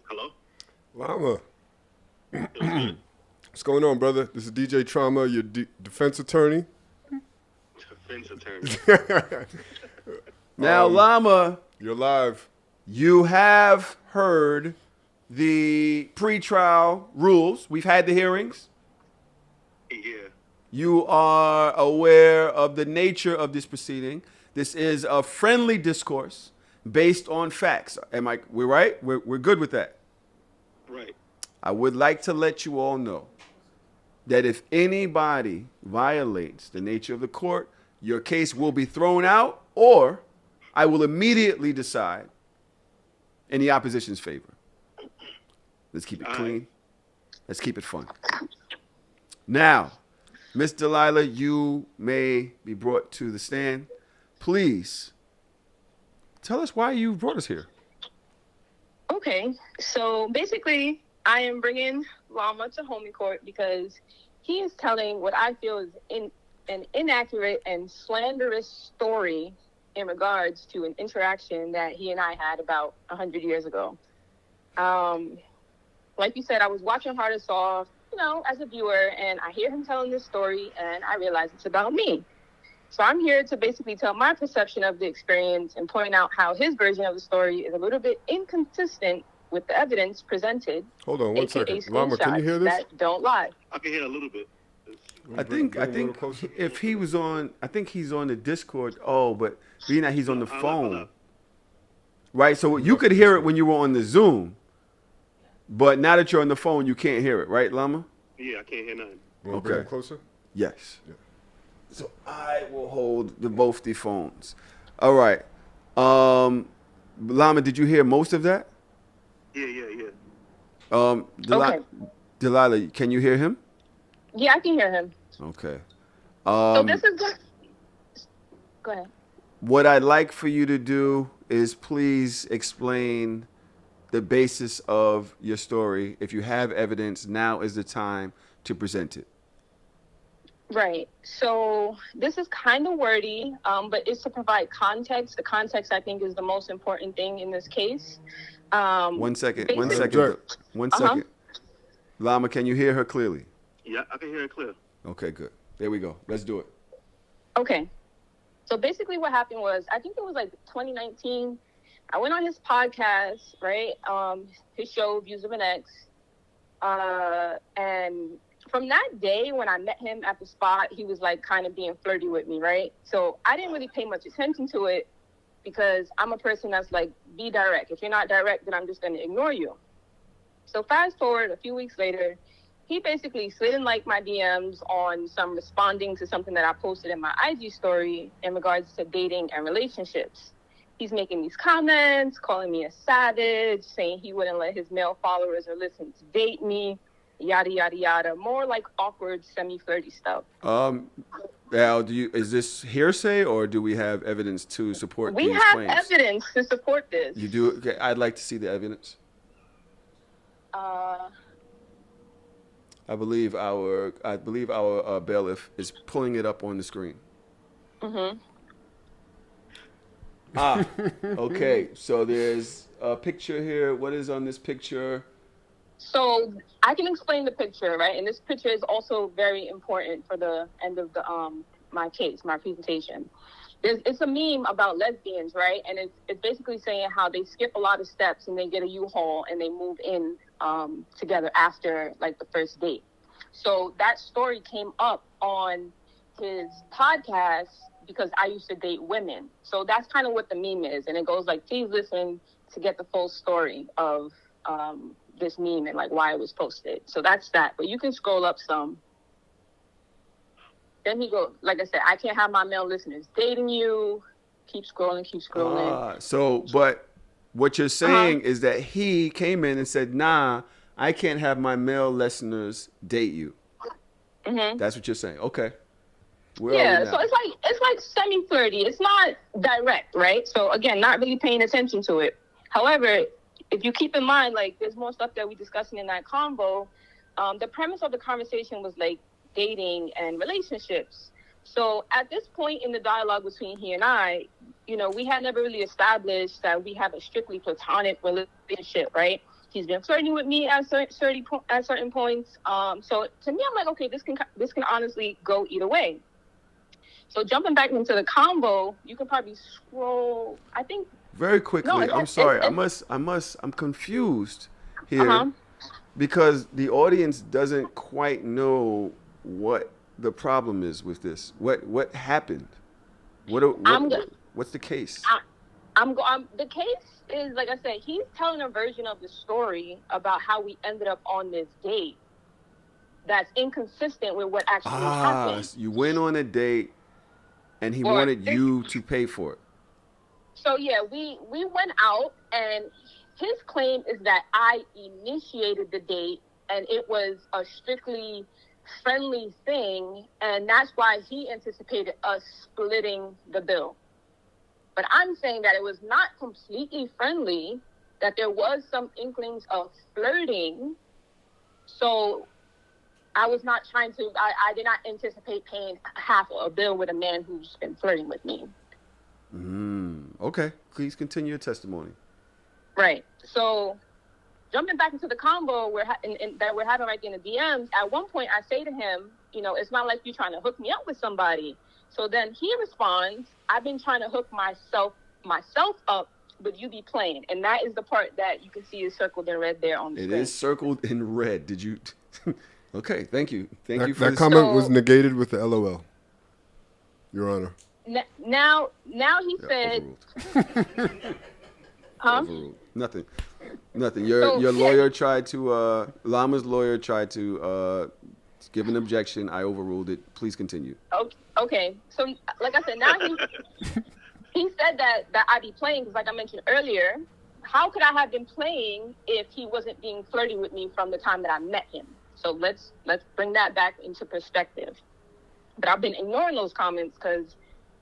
Speaker 9: Hello?
Speaker 4: Llama. What's going on, brother? This is DJ Trauma, your defense attorney.
Speaker 9: Defense attorney.
Speaker 3: Now, Llama,
Speaker 4: You're live.
Speaker 3: you have heard the pretrial rules. We've had the hearings.
Speaker 9: Yeah.
Speaker 3: You are aware of the nature of this proceeding. This is a friendly discourse based on facts. We're right? We're good with that.
Speaker 9: Right.
Speaker 3: I would like to let you all know that if anybody violates the nature of the court, your case will be thrown out, or I will immediately decide in the opposition's favor. Let's keep it clean. Let's keep it fun. Now, Miss Delilah, you may be brought to the stand. Please tell us why you brought us here.
Speaker 8: Okay, so basically, I am bringing Llama to homie court because he is telling what I feel is an inaccurate and slanderous story in regards to an interaction that he and I had about 100 years ago. Like you said, I was watching Hard and Soft, as a viewer, and I hear him telling this story, and I realize it's about me. So I'm here to basically tell my perception of the experience and point out how his version of the story is a little bit inconsistent with the evidence presented.
Speaker 4: Hold on one
Speaker 8: AKA
Speaker 4: second. Llama, can you hear this?
Speaker 8: That don't lie.
Speaker 9: I can hear a little bit.
Speaker 3: I think if he was on, I think he's on the Discord. Oh, but being that he's on the phone, right? So you could hear it when you were on the Zoom, but now that you're on the phone, you can't hear it, right, Llama?
Speaker 9: Yeah, I can't hear nothing.
Speaker 4: Want to bring it closer?
Speaker 3: Yes. Yeah. So I will hold both the phones. All right. Llama, did you hear most of that?
Speaker 9: Yeah.
Speaker 8: Okay.
Speaker 3: Delilah, can you hear him?
Speaker 8: Yeah, I can hear him.
Speaker 3: Okay.
Speaker 8: So this is Go ahead.
Speaker 3: What I'd like for you to do is please explain the basis of your story. If you have evidence, now is the time to present it.
Speaker 8: Right. So this is kind of wordy, but it's to provide context. The context, I think, is the most important thing in this case.
Speaker 3: One second. Llama, can you hear her clearly?
Speaker 9: Yeah, I can hear it clear.
Speaker 3: Okay, good. There we go. Let's do it.
Speaker 8: Okay. So basically what happened was, I think it was like 2019. I went on his podcast, right? His show, Views of an Ex. And from that day when I met him at the spot, he was like kind of being flirty with me, right? So I didn't really pay much attention to it because I'm a person that's like, be direct. If you're not direct, then I'm just going to ignore you. So fast forward a few weeks later, he basically slid in like my DMs on some responding to something that I posted in my IG story in regards to dating and relationships. He's making these comments, calling me a savage, saying he wouldn't let his male followers or listeners date me, yada, yada, yada. More like awkward, semi-flirty stuff.
Speaker 3: Al, is this hearsay or do we have evidence to support these claims?
Speaker 8: We have evidence to support this.
Speaker 3: You do? Okay, I'd like to see the evidence. I believe our bailiff is pulling it up on the screen.
Speaker 8: Mm-hmm.
Speaker 3: Okay. So there's a picture here. What is on this picture?
Speaker 8: So I can explain the picture, right? And this picture is also very important for the end of the my case, my presentation. It's a meme about lesbians, right? And it's basically saying how they skip a lot of steps and they get a U-Haul and they move in together after like the first date. So that story came up on his podcast, because I used to date women. So that's kind of what the meme is. And it goes like, please listen to get the full story of this meme and like why it was posted. So that's that. But you can scroll up some. Then he goes, like I said, I can't have my male listeners dating you. Keep scrolling, keep scrolling.
Speaker 3: But what you're saying is that he came in and said, nah, I can't have my male listeners date you.
Speaker 8: Mm-hmm.
Speaker 3: That's what you're saying. Okay.
Speaker 8: So it's like semi-flirty. It's not direct, right? So again, not really paying attention to it. However, if you keep in mind, like there's more stuff that we're discussing in that convo. The premise of the conversation was like dating and relationships. So at this point in the dialogue between he and I, you know, we had never really established that we have a strictly platonic relationship, right? He's been flirting with me at certain points. So to me, I'm like, okay, this can honestly go either way. So jumping back into the combo, you can probably scroll. I think
Speaker 3: very quickly.
Speaker 8: No,
Speaker 3: I'm sorry. I'm confused here because the audience doesn't quite know what the problem is with this. What happened? What's the case?
Speaker 8: The case is, like I said, he's telling a version of the story about how we ended up on this date that's inconsistent with what actually happened.
Speaker 3: You went on a date and he wanted you to pay for it.
Speaker 8: So yeah, we went out and his claim is that I initiated the date and it was a strictly friendly thing, and that's why he anticipated us splitting the bill. But I'm saying that it was not completely friendly, that there was some inklings of flirting. So I was not trying to, I did not anticipate paying half a bill with a man who's been flirting with me.
Speaker 3: Okay, please continue your testimony.
Speaker 8: Right. So jumping back into the combo that we're having right there in the DMs, at one point I say to him, you know, it's not like you're trying to hook me up with somebody. So then he responds, I've been trying to hook myself up, but you be playing. And that is the part that you can see is circled in red there on the screen. It
Speaker 3: is circled in red. Did you? Okay, thank you. Thank you for
Speaker 4: that comment was negated with the LOL, Your Honor.
Speaker 8: Now he said...
Speaker 3: Overruled. Nothing. Your lawyer tried to, Llama's lawyer tried to give an objection. I overruled it. Please continue.
Speaker 8: Okay. So, like I said, now he said that I be playing because, like I mentioned earlier, how could I have been playing if he wasn't being flirty with me from the time that I met him? So let's bring that back into perspective. But I've been ignoring those comments because,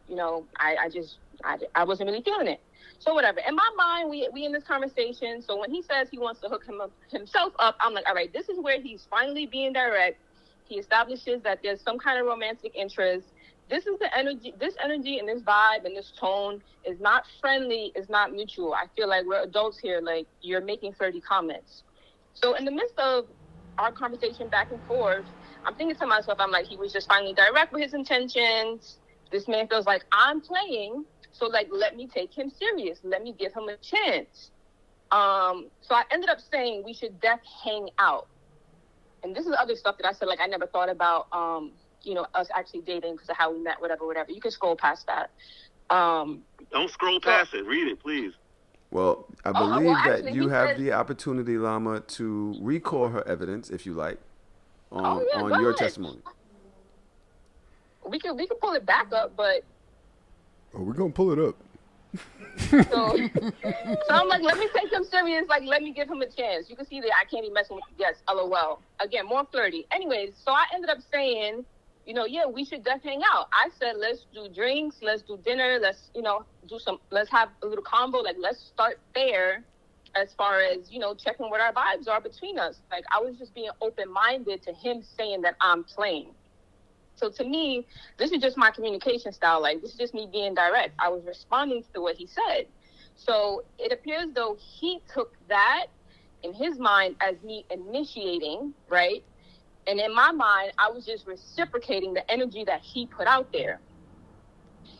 Speaker 8: you know, I wasn't really feeling it. So whatever. In my mind, we in this conversation. So when he says he wants to hook himself up, I'm like, all right, this is where he's finally being direct. He establishes that there's some kind of romantic interest. This is the energy. This energy and this vibe and this tone is not friendly. It's not mutual. I feel like we're adults here. Like, you're making flirty comments. So in the midst of our conversation back and forth, I'm thinking to myself, I'm like, he was just finally direct with his intentions. This man feels like I'm playing. So, like, let me take him serious. Let me give him a chance. So I ended up saying we should hang out. And this is other stuff that I said, like, I never thought about, you know, us actually dating because of how we met, whatever. You can scroll past that.
Speaker 9: Don't scroll past it. Read it, please.
Speaker 3: Well, I believe that you have the opportunity, Llama, to recall her evidence, if you like, on your testimony.
Speaker 8: We can pull it back up, but...
Speaker 4: Oh, we're going to pull it up.
Speaker 8: So I'm like, let me take him serious. Like, let me give him a chance. You can see that I can't be messing with you. Yes, LOL. Again, more flirty. Anyways, so I ended up saying, you know, yeah, we should hang out. I said, let's do drinks, let's do dinner, let's, you know, let's have a little combo. Like, let's start there as far as, you know, checking what our vibes are between us. Like, I was just being open-minded to him saying that I'm playing. So to me, this is just my communication style. Like, this is just me being direct. I was responding to what he said. So it appears though he took that in his mind as me initiating, right? And in my mind, I was just reciprocating the energy that he put out there.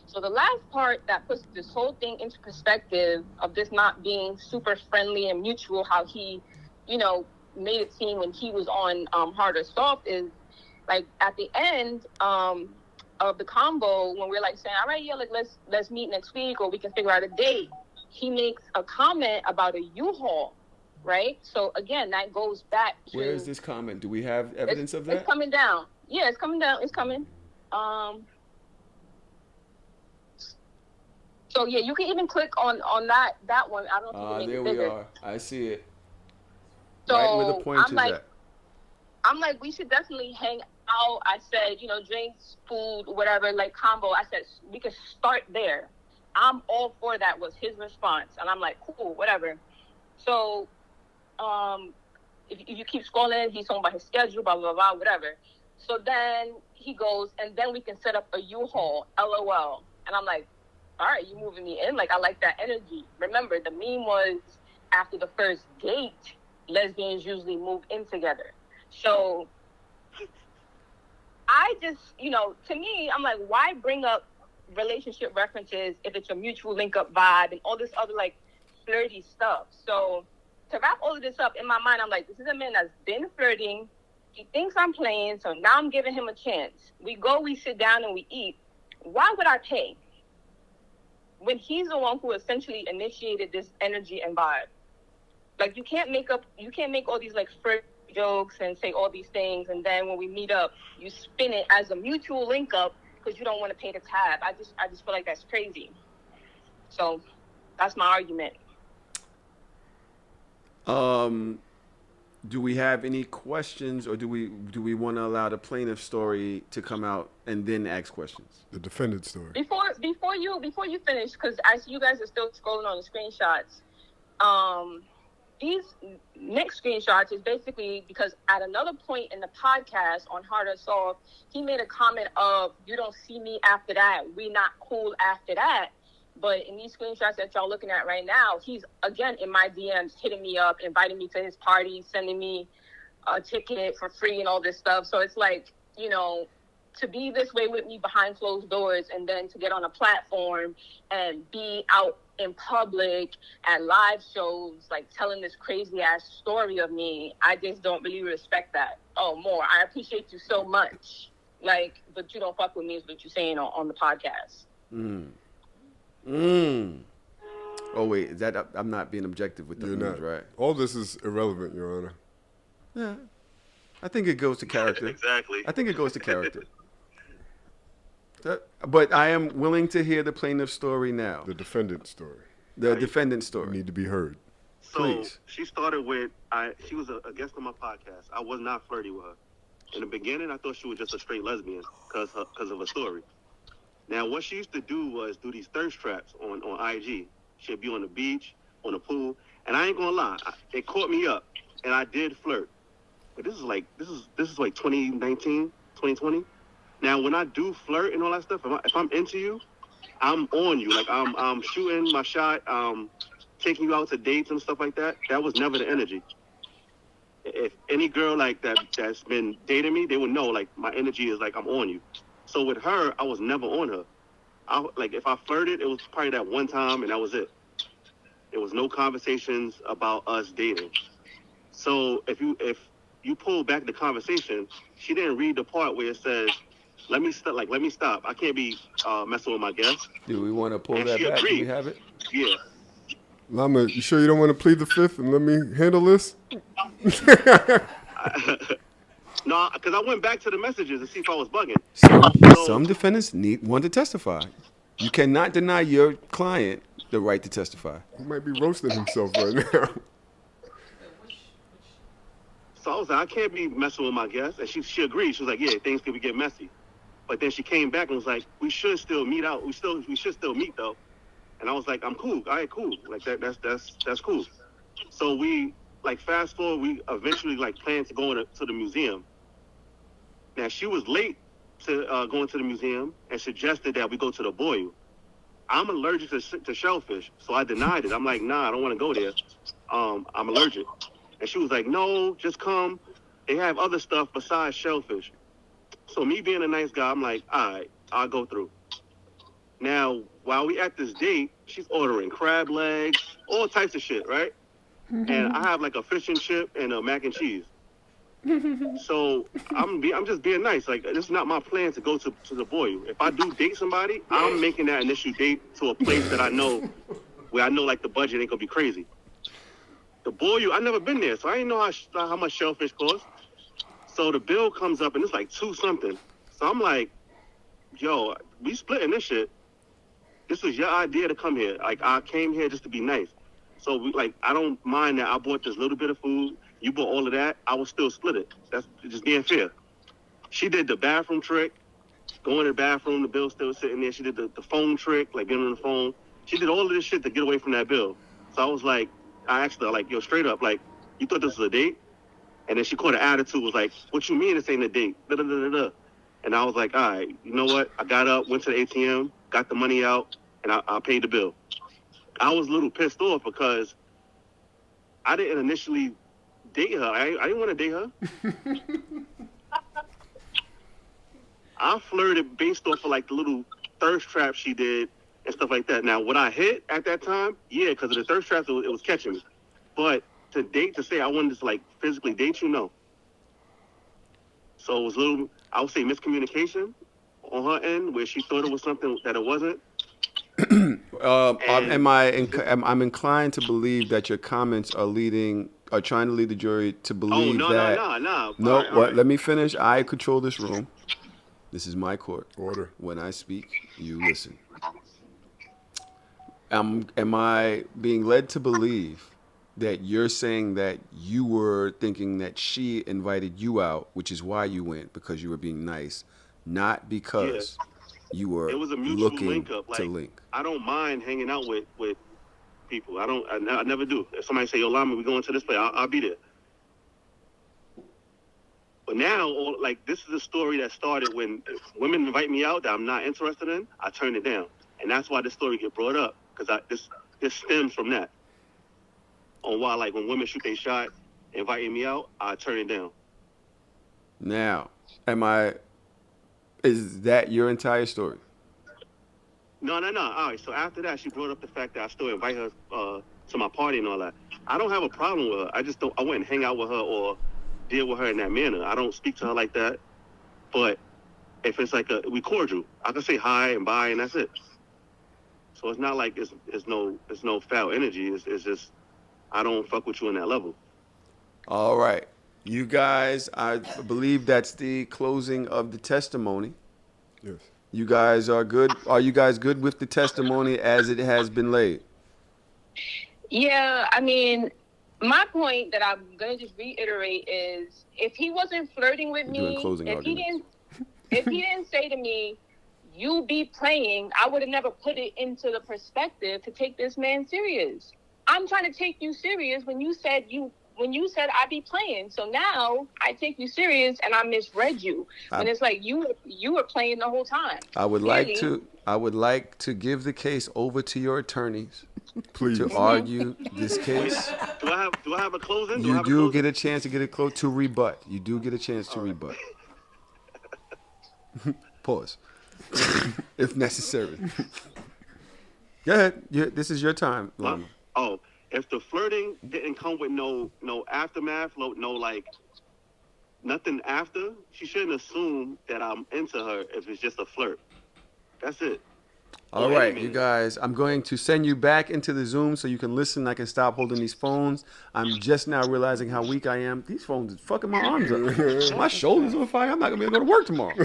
Speaker 8: So the last part that puts this whole thing into perspective of this not being super friendly and mutual, how he, you know, made it seem when he was on Hard or Soft is, like, at the end, of the combo when we're like saying, all right, yeah, like let's meet next week or we can figure out a date. He makes a comment about a U-Haul, right? So again, that goes back to
Speaker 3: Where is this comment? Do we have evidence of that?
Speaker 8: It's coming down. Yeah, it's coming down. It's coming. So yeah, you can even click on that one. I don't know if you
Speaker 3: there
Speaker 8: can make it
Speaker 3: we
Speaker 8: bigger.
Speaker 3: are. I see it.
Speaker 8: So
Speaker 3: Right where the point is at.
Speaker 8: I'm like, we should definitely hang out. I said, drinks, food, whatever, like combo. I said we could start there. I'm all for that was his response, and I'm like, cool, whatever. So, if you keep scrolling, he's talking about his schedule, blah blah blah, whatever. So then he goes, and then we can set up a U-Haul, LOL. And I'm like, all right, you moving me in? Like, I like that energy. Remember, the meme was after the first date, lesbians usually move in together. So I just, to me, I'm like, why bring up relationship references if it's a mutual link-up vibe and all this other, like, flirty stuff? So to wrap all of this up, in my mind, I'm like, this is a man that's been flirting. He thinks I'm playing, so now I'm giving him a chance. We go, we sit down, and we eat. Why would I pay when he's the one who essentially initiated this energy and vibe? Like, you can't make all these, like, flirt jokes and say all these things, and then when we meet up, you spin it as a mutual link up because you don't want to pay the tab. I just feel like that's crazy. So that's my argument.
Speaker 3: Do we have any questions, or do we want to allow the plaintiff story to come out and then ask questions?
Speaker 4: The defendant story.
Speaker 8: Before you finish, because I see you guys are still scrolling on the screenshots. These next screenshots is basically because at another point in the podcast on Hard or Soft, he made a comment of, you don't see me after that. We not cool after that. But in these screenshots that y'all looking at right now, he's, again, in my DMs, hitting me up, inviting me to his party, sending me a ticket for free and all this stuff. So it's like, to be this way with me behind closed doors and then to get on a platform and be out in public at live shows, like telling this crazy ass story of me, I just don't really respect that. Oh, more. I appreciate you so much. Like, but you don't fuck with me is what you're saying on the podcast.
Speaker 3: Oh wait, is that I'm not being objective with the news, right?
Speaker 4: All this is irrelevant, Your Honor.
Speaker 3: Yeah, I think it goes to character.
Speaker 9: Exactly.
Speaker 3: I think it goes to character. But I am willing to hear the plaintiff's story now.
Speaker 4: The defendant's story.
Speaker 3: The defendant's story.
Speaker 4: Need to be heard.
Speaker 9: So
Speaker 3: Please.
Speaker 9: she started with, she was a guest on my podcast. I was not flirty with her. In the beginning, I thought she was just a straight lesbian because of her story. Now, what she used to do was do these thirst traps on IG. She'd be on the beach, on the pool, and I ain't gonna lie, it caught me up, and I did flirt. But this is like 2019, 2020. Now, when I do flirt and all that stuff, if I'm into you, I'm on you. Like I'm shooting my shot, taking you out to dates and stuff like that. That was never the energy. If any girl like that's been dating me, they would know like my energy is like I'm on you. So with her, I was never on her. If I flirted, it was probably that one time, and that was it. There was no conversations about us dating. So if you pull back the conversation, she didn't read the part where it says, "Let me stop. Let me stop. I can't be messing with my guests."
Speaker 3: Do we want to pull
Speaker 9: And
Speaker 3: that
Speaker 9: she
Speaker 3: back?
Speaker 9: agreed.
Speaker 3: Do we have it?
Speaker 9: Yeah.
Speaker 4: Lama, you sure you don't want to plead the fifth and let me handle this?
Speaker 9: No, because I went back to the messages to see if I was bugging.
Speaker 3: Some defendants want to testify. You cannot deny your client the right to testify.
Speaker 4: He might be roasting himself right now.
Speaker 9: So I was like, I can't be messing with my guests. And she agreed. She was like, yeah, things could get messy. But then she came back and was like, we should still meet out. We should still meet though. And I was like, I'm cool. All right, cool. Like that's cool. So we fast forward, we eventually planned to go to the museum. Now she was late to going to the museum and suggested that we go to the Boyle. I'm allergic to shellfish, so I denied it. I'm like, nah, I don't want to go there. I'm allergic. And she was like, no, just come. They have other stuff besides shellfish. So me being a nice guy, I'm like, all right, I'll go through. Now, while we at this date, she's ordering crab legs, all types of shit, right? Mm-hmm. And I have a fish and chip and a mac and cheese. So I'm just being nice. Like, this is not my plan to go to the boy. If I do date somebody, I'm making that initial date to a place that I know, where I know like the budget ain't gonna be crazy. The boy, I never been there, so I didn't know how much shellfish cost. So the bill comes up and it's like $2 something. So I'm like, yo, we splitting this shit. This was your idea to come here. Like, I came here just to be nice. So I don't mind that I bought this little bit of food. You bought all of that. I will still split it. That's just being fair. She did the bathroom trick. Going to the bathroom, the bill still sitting there. She did the phone trick, like getting on the phone. She did all of this shit to get away from that bill. So I was like, I asked her, like, yo, straight up, like, you thought this was a date? And then she caught an attitude, was like, what you mean this ain't a date? Da-da-da-da-da. And I was like, all right, you know what? I got up, went to the ATM, got the money out, and I paid the bill. I was a little pissed off because I didn't initially date her. I didn't want to date her. I flirted based off of like the little thirst trap she did and stuff like that. Now, would I hit at that time? Yeah, because of the thirst traps, it was catching me. But to say I wanted to like physically date you, no. So it was a little, I would say, miscommunication on her end, where she thought it was something that it wasn't.
Speaker 3: I'm inclined to believe that your comments are trying to lead the jury to believe that. No.
Speaker 9: All right.
Speaker 3: Let me finish. I control this room. This is my court.
Speaker 4: Order.
Speaker 3: When I speak, you listen. Am I being led to believe that you're saying that you were thinking that she invited you out, which is why you went, because you were being nice, not because you were
Speaker 9: it was a mutual
Speaker 3: looking
Speaker 9: link-up. Like,
Speaker 3: to link?
Speaker 9: I don't mind hanging out with people. I never do. If somebody say, yo, Lama, we going to this place, I'll be there. But now, this is a story that started when women invite me out that I'm not interested in, I turn it down. And that's why this story get brought up, because this stems from that. On why, like, when women shoot their shot, inviting me out, I turn it down.
Speaker 3: Now, is that your entire story?
Speaker 9: No. All right, so after that, she brought up the fact that I still invite her to my party and all that. I don't have a problem with her. I wouldn't hang out with her or deal with her in that manner. I don't speak to her like that. But if it's like we cordial, I can say hi and bye and that's it. So it's not like it's no foul energy. It's just I don't fuck with you on that level.
Speaker 3: All right. You guys, I believe that's the closing of the testimony.
Speaker 4: Yes.
Speaker 3: You guys are good. Are you guys good with the testimony as it has been laid?
Speaker 8: Yeah, I mean, my point that I'm gonna just reiterate is, if he wasn't flirting with me, if he didn't say to me, "You be playing," I would have never put it into the perspective to take this man serious. I'm trying to take you serious when you said I be playing. So now I take you serious and I misread you. And it's like you were playing the whole time.
Speaker 3: I would like to give the case over to your attorneys,
Speaker 4: please,
Speaker 3: to argue this case.
Speaker 9: Do I have a closing?
Speaker 3: You do get a chance to get it close to rebut. You do get a chance to rebut. Pause. If necessary. Go ahead. This is your time, Lama.
Speaker 9: If the flirting didn't come with no aftermath, no like nothing after, she shouldn't assume that I'm into her if it's just a flirt. That's it.
Speaker 3: All right, you guys, I'm going to send you back into the Zoom so you can listen. I can stop holding these phones. I'm just now realizing how weak I am. These phones are fucking my arms up. My shoulders on fire. I'm not going to be able to go to work tomorrow.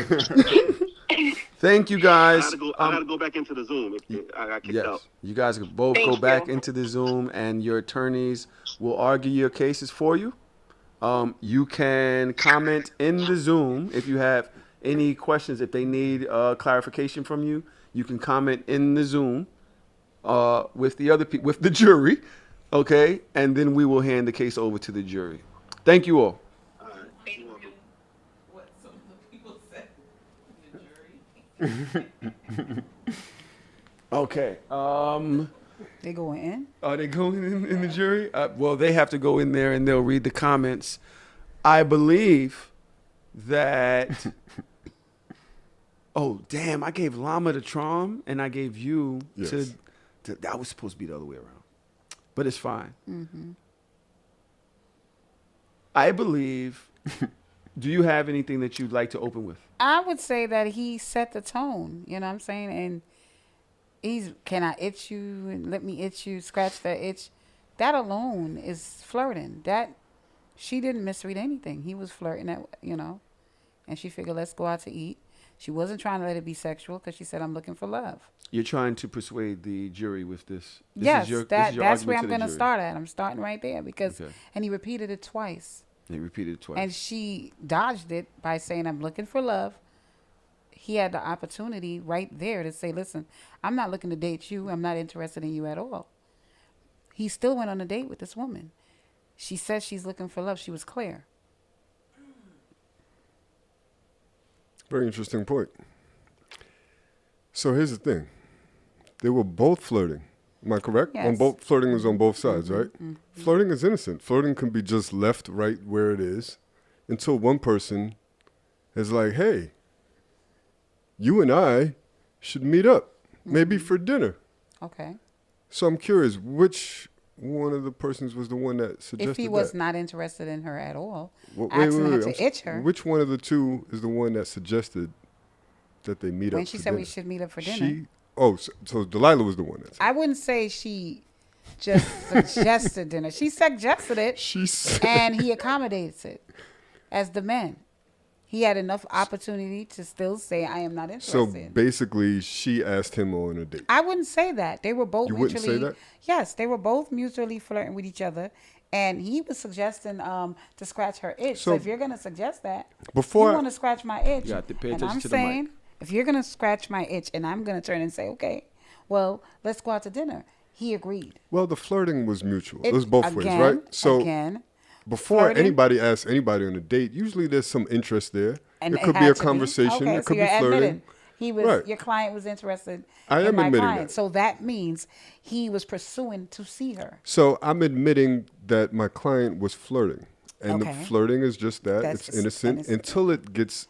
Speaker 3: Thank you, guys.
Speaker 9: I gotta go back into the Zoom. I got kicked out.
Speaker 3: You guys can both go back into the Zoom, and your attorneys will argue your cases for you. You can comment in the Zoom if you have any questions. If they need clarification from you, you can comment in the Zoom with the other with the jury, okay? And then we will hand the case over to the jury. Thank you all.
Speaker 5: What some of the people said in the jury.
Speaker 3: Okay.
Speaker 2: They going in?
Speaker 3: Are they going in the jury? Well, they have to go in there and they'll read the comments. I believe that. Oh, damn. I gave Lama the Trom and I gave you to. That was supposed to be the other way around. But it's fine. Mm-hmm. I believe Do you have anything that you'd like to open with?
Speaker 2: I would say that he set the tone. You know what I'm saying? And can I itch you and let me itch you, scratch that itch? That alone is flirting. She didn't misread anything. He was flirting and she figured, let's go out to eat. She wasn't trying to let it be sexual because she said, I'm looking for love.
Speaker 3: You're trying to persuade the jury with this.
Speaker 2: Yes, that's where
Speaker 3: argument
Speaker 2: I'm
Speaker 3: to the
Speaker 2: going to
Speaker 3: jury.
Speaker 2: start at. I'm starting right there because,
Speaker 3: Okay.
Speaker 2: and he repeated it twice.
Speaker 3: He repeated it twice.
Speaker 2: And she dodged it by saying, I'm looking for love. He had the opportunity right there to say, listen, I'm not looking to date you. I'm not interested in you at all. He still went on a date with this woman. She says she's looking for love. She was clear.
Speaker 4: Very interesting point. So here's the thing. They were both flirting. Am I correct?
Speaker 2: Yes.
Speaker 4: Flirting was on both sides, right?
Speaker 2: Mm-hmm.
Speaker 4: Flirting is innocent. Flirting can be just left right where it is until one person is like, hey, you and I should meet up, maybe for dinner.
Speaker 2: Okay.
Speaker 4: So I'm curious, which one of the persons was the one that suggested
Speaker 2: If he was
Speaker 4: that?
Speaker 2: not interested in her at all,
Speaker 4: Wait,
Speaker 2: asking her
Speaker 4: I'm
Speaker 2: to itch her.
Speaker 4: Which one of the two is the one that suggested that they meet up
Speaker 2: When she
Speaker 4: for
Speaker 2: said we
Speaker 4: dinner?
Speaker 2: should meet up for dinner.
Speaker 4: So Delilah was the one that said
Speaker 2: I wouldn't say she just suggested dinner. She suggested it,
Speaker 4: She said,
Speaker 2: and he accommodates it as the man. He had enough opportunity to still say, I am not
Speaker 4: so
Speaker 2: interested.
Speaker 4: basically she asked him on a date.
Speaker 2: I wouldn't say that. They were both
Speaker 4: You wouldn't
Speaker 2: mutually.
Speaker 4: say that?
Speaker 2: Yes, they were both mutually flirting with each other. And he was suggesting to scratch her itch. So
Speaker 4: So
Speaker 2: if you're going to suggest that,
Speaker 4: Before
Speaker 2: you
Speaker 4: I-
Speaker 2: want to scratch my itch.
Speaker 3: You have to pay
Speaker 2: and
Speaker 3: attention
Speaker 2: I'm
Speaker 3: to the mic.
Speaker 2: saying, if you're going to scratch my itch and I'm going to turn and say, okay, well, let's go out to dinner. He agreed.
Speaker 4: Well, the flirting was mutual. It was both ways,
Speaker 2: again,
Speaker 4: right? So
Speaker 2: again,
Speaker 4: before
Speaker 2: flirting.
Speaker 4: anybody asks anybody on a date, usually there's some interest there.
Speaker 2: And
Speaker 4: it could be
Speaker 2: had
Speaker 4: a
Speaker 2: to be.
Speaker 4: conversation.
Speaker 2: Okay,
Speaker 4: It could
Speaker 2: so
Speaker 4: be
Speaker 2: you're
Speaker 4: flirting.
Speaker 2: admitting he was
Speaker 4: Right.
Speaker 2: your client was interested
Speaker 4: I
Speaker 2: in
Speaker 4: am
Speaker 2: my
Speaker 4: admitting
Speaker 2: client.
Speaker 4: that.
Speaker 2: So that means he was pursuing to see her.
Speaker 4: So I'm admitting that my client was flirting. And
Speaker 2: Okay.
Speaker 4: the flirting is just that.
Speaker 2: That's
Speaker 4: It's innocent
Speaker 2: innocent.
Speaker 4: until it gets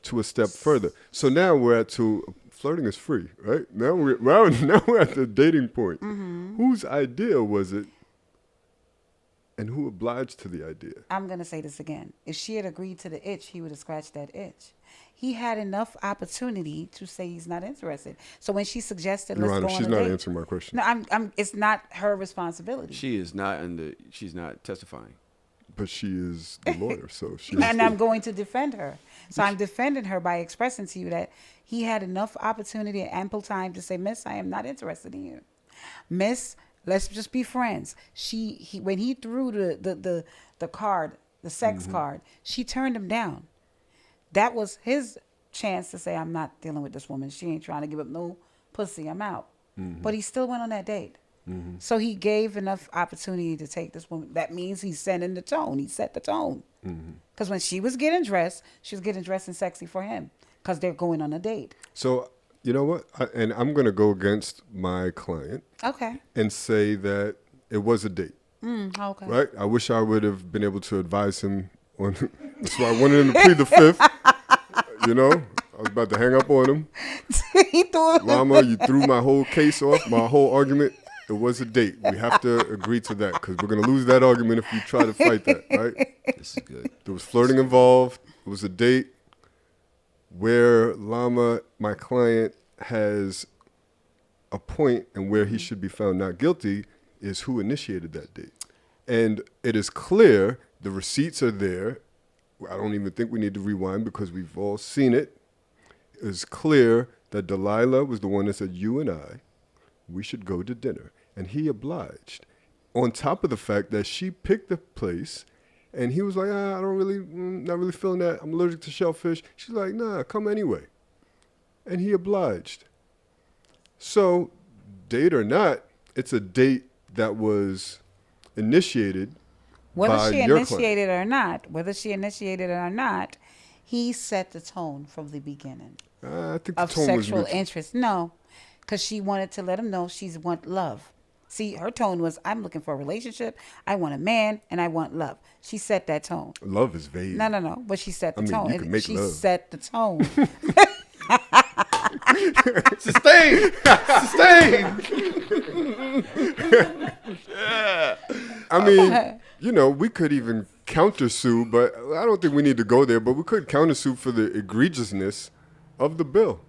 Speaker 4: to a step further. So now we're at flirting is free, right? Now we're at the dating point.
Speaker 2: Mm-hmm.
Speaker 4: Whose idea was it and who obliged to the idea?
Speaker 2: I'm going to say this again. If she had agreed to the itch, he would have scratched that itch. He had enough opportunity to say he's not interested. So when she suggested,
Speaker 4: Your
Speaker 2: let's
Speaker 4: Honor,
Speaker 2: go on
Speaker 4: she's
Speaker 2: a
Speaker 4: not
Speaker 2: date.
Speaker 4: answering my question.
Speaker 2: No, I'm. It's not her responsibility.
Speaker 3: She's not testifying.
Speaker 4: But she is the lawyer, so she has
Speaker 2: And
Speaker 4: to-
Speaker 2: I'm going to defend her. So I'm defending her by expressing to you that he had enough opportunity and ample time to say, Miss, I am not interested in you. Miss, let's just be friends. When he threw the card, the sex card, she turned him down. That was his chance to say, I'm not dealing with this woman. She ain't trying to give up no pussy. I'm out. But he still went on that date. So he gave enough opportunity to take this woman. That means he's setting the tone. He set the tone. Because when she was getting dressed, she was getting dressed and sexy for him because they're going on a date.
Speaker 4: So, you know what? And I'm going to go against my client
Speaker 2: Okay.
Speaker 4: and say that it was a date,
Speaker 2: Okay.
Speaker 4: right? I wish I would have been able to advise him on. That's why I wanted him to plead the fifth. You know, I was about to hang up on him.
Speaker 2: He threw it.
Speaker 4: Mama, you threw my whole case off, my whole argument. It was a date. We have to agree to that because we're going to lose that argument if we try to fight that, right?
Speaker 3: This is good.
Speaker 4: There was flirting involved. It was a date where Lama, my client, has a point and where he should be found not guilty is who initiated that date. And it is clear, the receipts are there. I don't even think we need to rewind because we've all seen it. It is clear that Delilah was the one that said, you and I, we should go to dinner. And he obliged. On top of the fact that she picked the place and he was like, I don't really, not really feeling that. I'm allergic to shellfish. She's like, nah, come anyway. And he obliged. So, date or not, it's a date that was initiated
Speaker 2: Whether
Speaker 4: by
Speaker 2: she
Speaker 4: your
Speaker 2: initiated or not, he set the tone from the beginning
Speaker 4: client. I think the
Speaker 2: of
Speaker 4: tone was
Speaker 2: sexual
Speaker 4: mutual.
Speaker 2: interest. No, because she wanted to let him know she's want love. See, her tone was, I'm looking for a relationship. I want a man and I want love. She set that tone.
Speaker 4: Love is vague.
Speaker 2: No. But she set the
Speaker 4: I mean,
Speaker 2: tone.
Speaker 4: you can make
Speaker 2: she
Speaker 4: love.
Speaker 2: set the tone.
Speaker 3: Sustain.
Speaker 4: I mean, you know, we could even countersue, but I don't think we need to go there. But we could countersue for the egregiousness of the bill.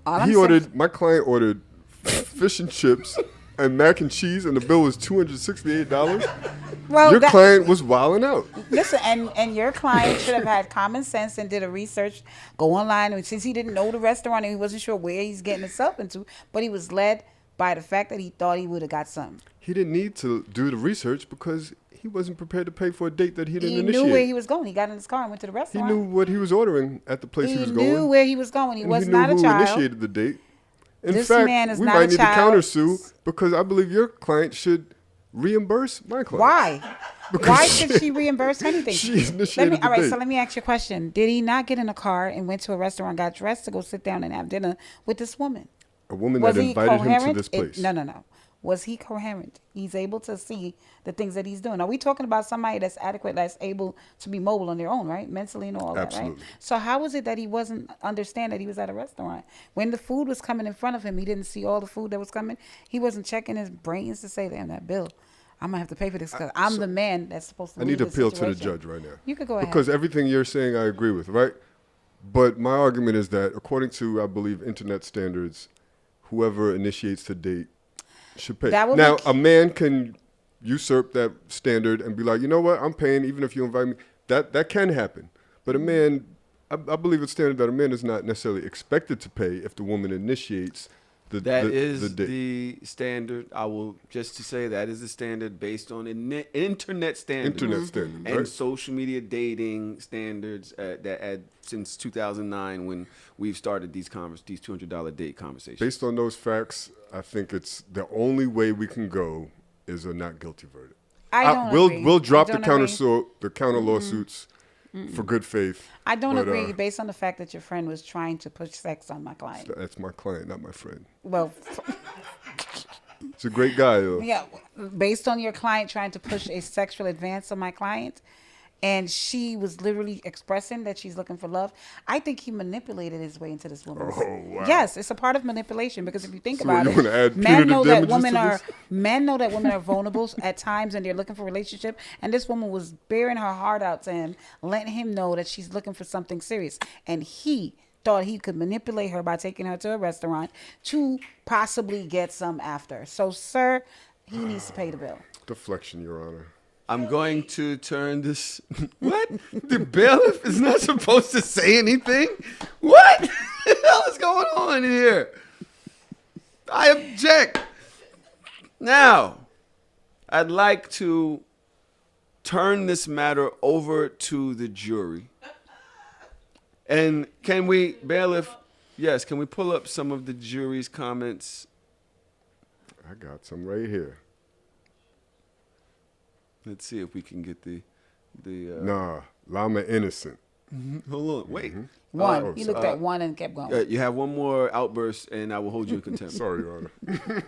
Speaker 4: My client ordered fish and chips and mac and cheese, and the bill was $268.
Speaker 2: Well,
Speaker 4: your client was wilding out.
Speaker 2: Listen, and your client should have had common sense and did a research, go online, and since he didn't know the restaurant and he wasn't sure where he's getting himself into, but he was led by the fact that he thought he would have got something.
Speaker 4: He didn't need to do the research because he wasn't prepared to pay for a date that he didn't initiate.
Speaker 2: He knew where he was going. He got in his car and went to the
Speaker 4: He
Speaker 2: restaurant.
Speaker 4: knew what he was ordering at the place he was going.
Speaker 2: He knew where he was going. He was not a child.
Speaker 4: He knew who initiated the date. In
Speaker 2: This
Speaker 4: fact,
Speaker 2: man is
Speaker 4: we
Speaker 2: not
Speaker 4: might
Speaker 2: a
Speaker 4: need
Speaker 2: child.
Speaker 4: to countersue because I believe your client should reimburse my client.
Speaker 2: Why?
Speaker 4: Because
Speaker 2: Why should she reimburse anything?
Speaker 4: She initiated the date.
Speaker 2: So let me ask you a question. Did he not get in a car and went to a restaurant, got dressed to go sit down and have dinner with this woman?
Speaker 4: A woman that invited him to this place.
Speaker 2: No. Was he coherent? He's able to see the things that he's doing. Are we talking about somebody that's adequate, that's able to be mobile on their own, right? Mentally and all that, right? So how is it that he wasn't understand that he was at a restaurant? When the food was coming in front of him, he didn't see all the food that was coming. He wasn't checking his brains to say, damn, that bill, I'm going to have to pay for this because I'm the man that's supposed to
Speaker 4: I need to appeal to the
Speaker 2: situation.
Speaker 4: judge right now.
Speaker 2: You could go ahead.
Speaker 4: Because everything you're saying I agree with, right? But my argument is that according to, I believe, internet standards, whoever initiates the date should pay. Now, a man can usurp that standard and be like, you know what, I'm paying even if you invite me. That can happen. But a man, I believe it's standard that a man is not necessarily expected to pay if the woman initiates the
Speaker 3: That
Speaker 4: date.
Speaker 3: is the standard. I will just to say that is the standard based on internet standards.
Speaker 4: Internet standards,
Speaker 3: and
Speaker 4: right?
Speaker 3: social media dating standards since 2009 when we've started these $200 date conversations.
Speaker 4: Based on those facts, I think it's the only way we can go is a not guilty verdict. We'll drop the counter lawsuits for good faith.
Speaker 2: I don't agree based on the fact that your friend was trying to push sex on my client.
Speaker 4: That's my client, not my friend.
Speaker 2: Well,
Speaker 4: it's a great guy, though.
Speaker 2: Yeah, based on your client trying to push a sexual advance on my client, and she was literally expressing that she's looking for love, I think he manipulated his way into this woman.
Speaker 4: Oh, wow.
Speaker 2: Yes, it's a part of manipulation because if you think
Speaker 4: So
Speaker 2: about
Speaker 4: you
Speaker 2: it,
Speaker 4: wanna add
Speaker 2: men know that
Speaker 4: punitive
Speaker 2: women are vulnerable at times and they're looking for a relationship, and this woman was bearing her heart out to him, letting him know that she's looking for something serious, and he thought he could manipulate her by taking her to a restaurant to possibly get some after. So, sir, he needs to pay the bill.
Speaker 4: Deflection, Your Honor.
Speaker 3: I'm going to turn this. What? The bailiff is not supposed to say anything? What the hell is going on here? I object. Now, I'd like to turn this matter over to the jury. And can we, bailiff, yes, can we pull up some of the jury's comments?
Speaker 4: I got some right here.
Speaker 3: Let's see if we can get the
Speaker 4: Nah, Llama innocent.
Speaker 3: Hold on, wait.
Speaker 2: One. He looked at one and kept going.
Speaker 3: You have one more outburst, and I will hold you in contempt.
Speaker 4: Sorry, Your Honor.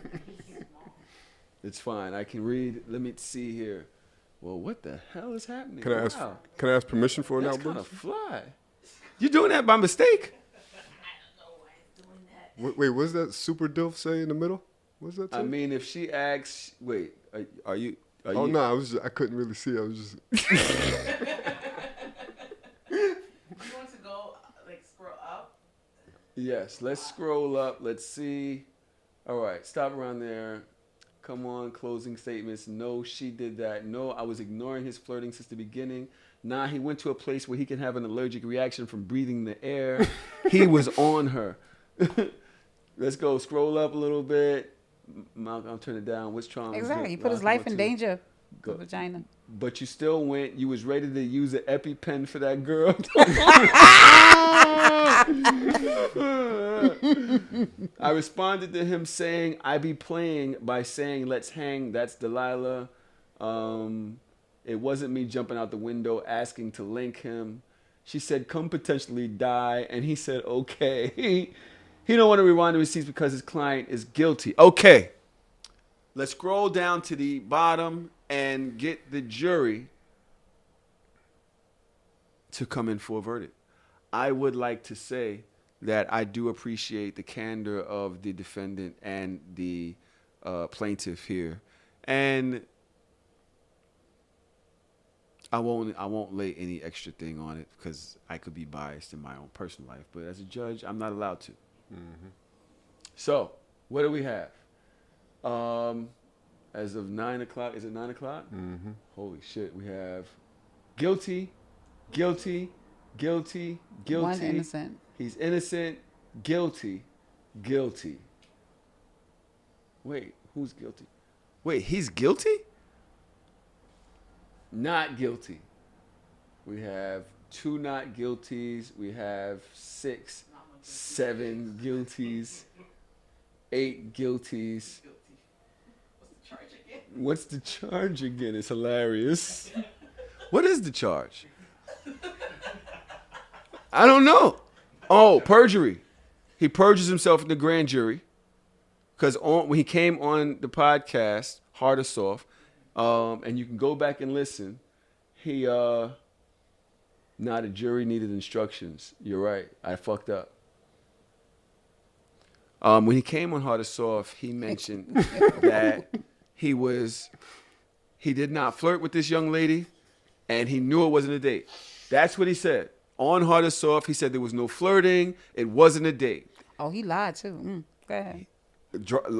Speaker 3: It's fine. I can read. Let me see here. Well, what the hell is happening?
Speaker 4: Can I ask permission for an
Speaker 3: That's
Speaker 4: outburst?
Speaker 3: kind of fly. You doing that by mistake?
Speaker 4: Wait, what's that super dilf say in the middle? What's that say?
Speaker 3: I mean, if she asks, wait, are you?
Speaker 4: Oh no, I couldn't really see. I was just.
Speaker 5: You want to go scroll up?
Speaker 3: Yes, let's scroll up. Let's see. All right, stop around there. Come on, closing statements. No, she did that. No, I was ignoring his flirting since the beginning. Nah, he went to a place where he can have an allergic reaction from breathing the air. He was on her. Let's go. Scroll up a little bit. I'll turn it down. Which trauma?
Speaker 2: Exactly. He put his life in danger. The vagina.
Speaker 3: But you still went. You was ready to use an EpiPen for that girl. I responded to him saying, I be playing by saying, let's hang. That's Delilah. It wasn't me jumping out the window asking to link him. She said, come potentially die. And he said, okay. He don't want to rewind the receipts because his client is guilty. Okay. Let's scroll down to the bottom and get the jury to come in for a verdict. I would like to say that I do appreciate the candor of the defendant and the plaintiff here. And I won't lay any extra thing on it because I could be biased in my own personal life. But as a judge, I'm not allowed to.
Speaker 4: Mm-hmm.
Speaker 3: So, what do we have? As of 9 o'clock, is it 9 o'clock?
Speaker 4: Mm-hmm.
Speaker 3: Holy shit, we have guilty, guilty, guilty, guilty.
Speaker 2: One innocent.
Speaker 3: He's innocent, guilty, guilty. Wait, who's guilty? Wait, he's guilty? Not guilty. We have 2 not guilties. We have 6, 7 guilties. 8 guilties. What's the charge again? It's hilarious. What is the charge? I don't know. Oh, perjury. He perjures himself in the grand jury. Because when he came on the podcast, Hard or Soft, and you can go back and listen, the jury needed instructions. You're right. I fucked up. When he came on Hard or Soft, he mentioned that he did not flirt with this young lady, and he knew it wasn't a date. That's what he said. On Hard or Soft, he said there was no flirting. It wasn't a date.
Speaker 2: Oh, he lied too. Go ahead.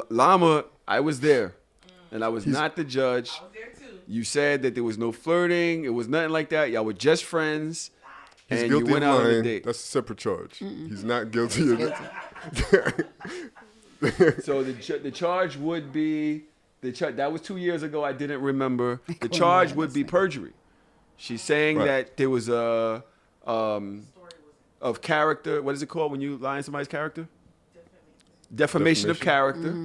Speaker 3: Llama, I was there, and I was not the judge.
Speaker 5: I was there too.
Speaker 3: You said that there was no flirting. It was nothing like that. Y'all were just friends,
Speaker 4: He's
Speaker 3: and
Speaker 4: guilty
Speaker 3: you went
Speaker 4: of
Speaker 3: out on a
Speaker 4: lying.
Speaker 3: date.
Speaker 4: That's a separate charge. He's not guilty of
Speaker 3: So the charge would be that was 2 years ago. I didn't remember. The charge would be perjury. She's saying that there was a of character. What is it called when you lie in somebody's character? Defamation of character.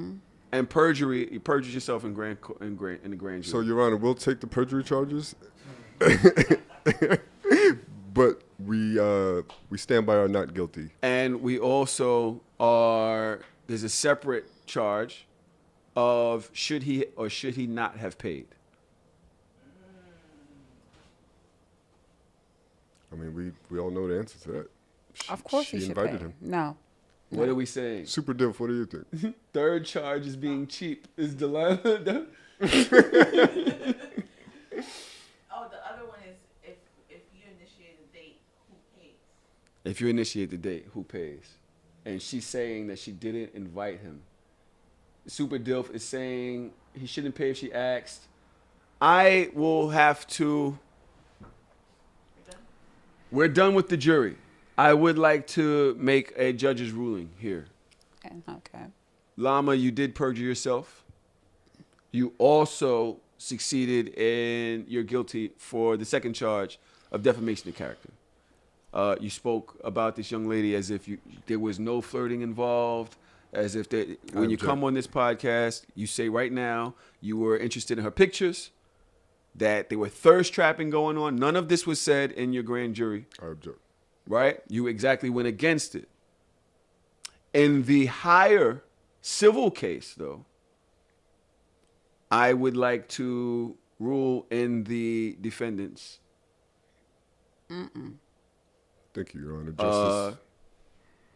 Speaker 3: And perjury. You perjured yourself in the grand jury.
Speaker 4: So, Your Honor, we'll take the perjury charges, but we stand by our not guilty.
Speaker 3: And we also there's a separate charge of should he or should he not have paid.
Speaker 4: I mean, we all know the answer to that.
Speaker 2: Of course
Speaker 4: she
Speaker 2: he should
Speaker 4: invited
Speaker 2: pay.
Speaker 4: him.
Speaker 2: No.
Speaker 3: What are we saying?
Speaker 4: Super diff. What do you think?
Speaker 3: Third charge is being cheap. Is Delilah?
Speaker 5: Oh, the other one is if you initiate a date, who pays?
Speaker 3: If you initiate the date, who pays? And she's saying that she didn't invite him. Super Dilf is saying he shouldn't pay if she asked. I will have to. We're done with the jury. I would like to make a judge's ruling here.
Speaker 2: Okay.
Speaker 3: Llama, you did perjure yourself. You also succeeded in you're guilty for the second charge of defamation of character. You spoke about this young lady as if there was no flirting involved, as if when you come on this podcast, you say right now you were interested in her pictures, that there were thirst trapping going on. None of this was said in your grand jury.
Speaker 4: I object.
Speaker 3: Right? You exactly went against it. In the higher civil case, though, I would like to rule in the defendant's
Speaker 4: Thank you, Your Honor. Justice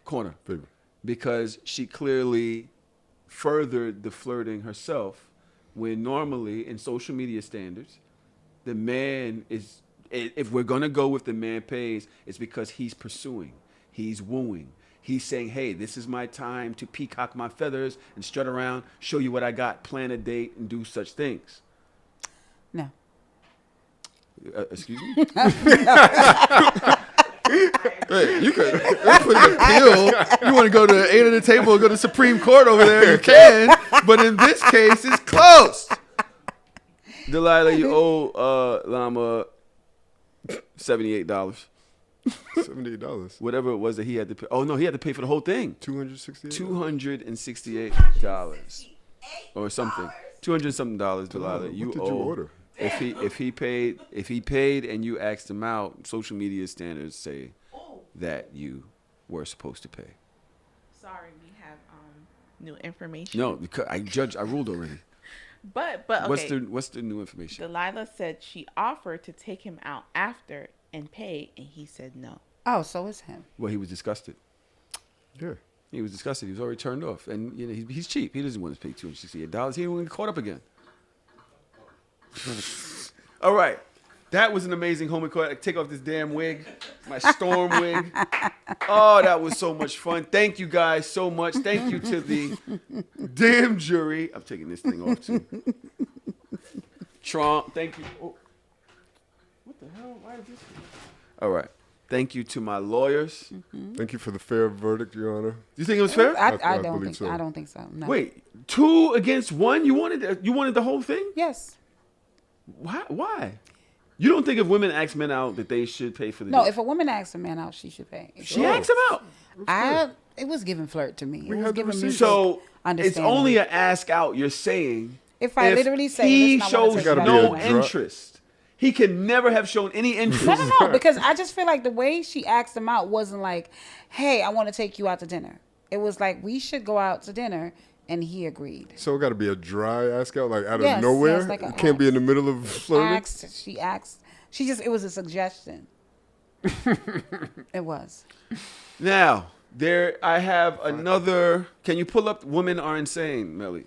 Speaker 3: corner.
Speaker 4: favor.
Speaker 3: Because she clearly furthered the flirting herself, when normally in social media standards, the man is, if we're going to go with the man pays, it's because he's pursuing, he's wooing. He's saying, hey, this is my time to peacock my feathers and strut around, show you what I got, plan a date, and do such things.
Speaker 2: No.
Speaker 3: Excuse me? Hey, you could put an appeal. You want to go to 8 of the table and go to Supreme Court over there, you can. But in this case, it's closed. Delilah, you owe Llama $78.
Speaker 4: $78.
Speaker 3: Whatever it was that he had to pay. Oh, no, he had to pay for the whole thing.
Speaker 4: $268.
Speaker 3: $268 or something. $200-something, Delilah.
Speaker 4: What
Speaker 3: You
Speaker 4: did
Speaker 3: owe.
Speaker 4: you order?
Speaker 3: If he paid and you asked him out, social media standards say that you were supposed to pay.
Speaker 5: Sorry, we have new information.
Speaker 3: No, because I ruled already.
Speaker 5: But okay.
Speaker 3: What's the new information?
Speaker 5: Delilah said she offered to take him out after and pay, and he said no.
Speaker 2: Oh, so it's him.
Speaker 3: Well, he was disgusted.
Speaker 4: Yeah.
Speaker 3: He was disgusted. He was already turned off, and he's cheap. He doesn't want to pay $268. He didn't want to get caught up again. All right. That was an amazing home record. I take off this damn wig, my storm wig. Oh, that was so much fun. Thank you guys so much. Thank you to the damn jury. I'm taking this thing off too. Trump, thank you. Oh. What the hell? Why is this? All right. Thank you to my lawyers.
Speaker 4: Thank you for the fair verdict, Your Honor.
Speaker 3: You think it was fair?
Speaker 2: I don't
Speaker 4: believe
Speaker 2: think
Speaker 4: so.
Speaker 2: I don't think so. No.
Speaker 3: Wait, 2 against 1? You wanted the whole thing?
Speaker 2: Yes.
Speaker 3: Why? You don't think if women ask men out that they should pay for the
Speaker 2: No,
Speaker 3: date?
Speaker 2: if a woman asks a man out, she should pay.
Speaker 3: She asked him out.
Speaker 2: It was giving flirt to me. It was
Speaker 4: had the
Speaker 2: giving me
Speaker 4: receipt.
Speaker 3: So it's
Speaker 2: understanding.
Speaker 3: only an ask out. You're saying
Speaker 2: If I literally say
Speaker 3: he
Speaker 2: listen, I wanna
Speaker 3: shows
Speaker 2: take you out
Speaker 3: no
Speaker 2: to dinner.
Speaker 3: interest, he can never have shown any interest.
Speaker 2: No, because I just feel like the way she asked him out wasn't like, "Hey, I want to take you out to dinner." It was like, "We should go out to dinner," and he agreed.
Speaker 4: So it got to be a dry ask out, like out
Speaker 2: Yes,
Speaker 4: of nowhere.
Speaker 2: yes, like
Speaker 4: It
Speaker 2: a
Speaker 4: can't be in the middle of flirting.
Speaker 2: She asked. It was a suggestion. It was.
Speaker 3: Now, I have another. Can you pull up Women Are Insane, Melly?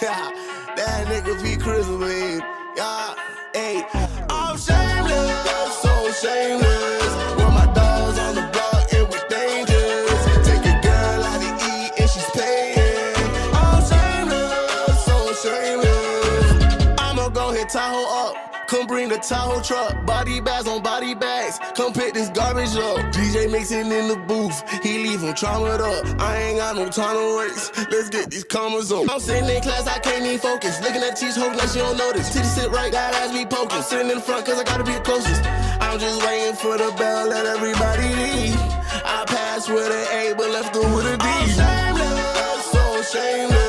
Speaker 1: Yeah. That nigga be Christmas. Yeah. Hey, I'm shameless, so shameless. With my dogs on the block, it was dangerous. Take a girl out to eat and she's paying. I'm shameless, so shameless. I'ma go hit Tahoe up. Come bring the Tahoe truck, body bags on body bags. Come pick this garbage up. DJ mixing in the booth, he leave him traumatized up. I ain't got no time to waste. Let's get these commas up. I'm sitting in class, I can't even focus. Looking at these hoes like she don't notice. Titty sit right, got ass me poking. I'm sitting in the front cause I gotta be the closest. I'm just waiting for the bell, let everybody leave. I passed with an A, but left her with a D. I'm shameless, so shameless.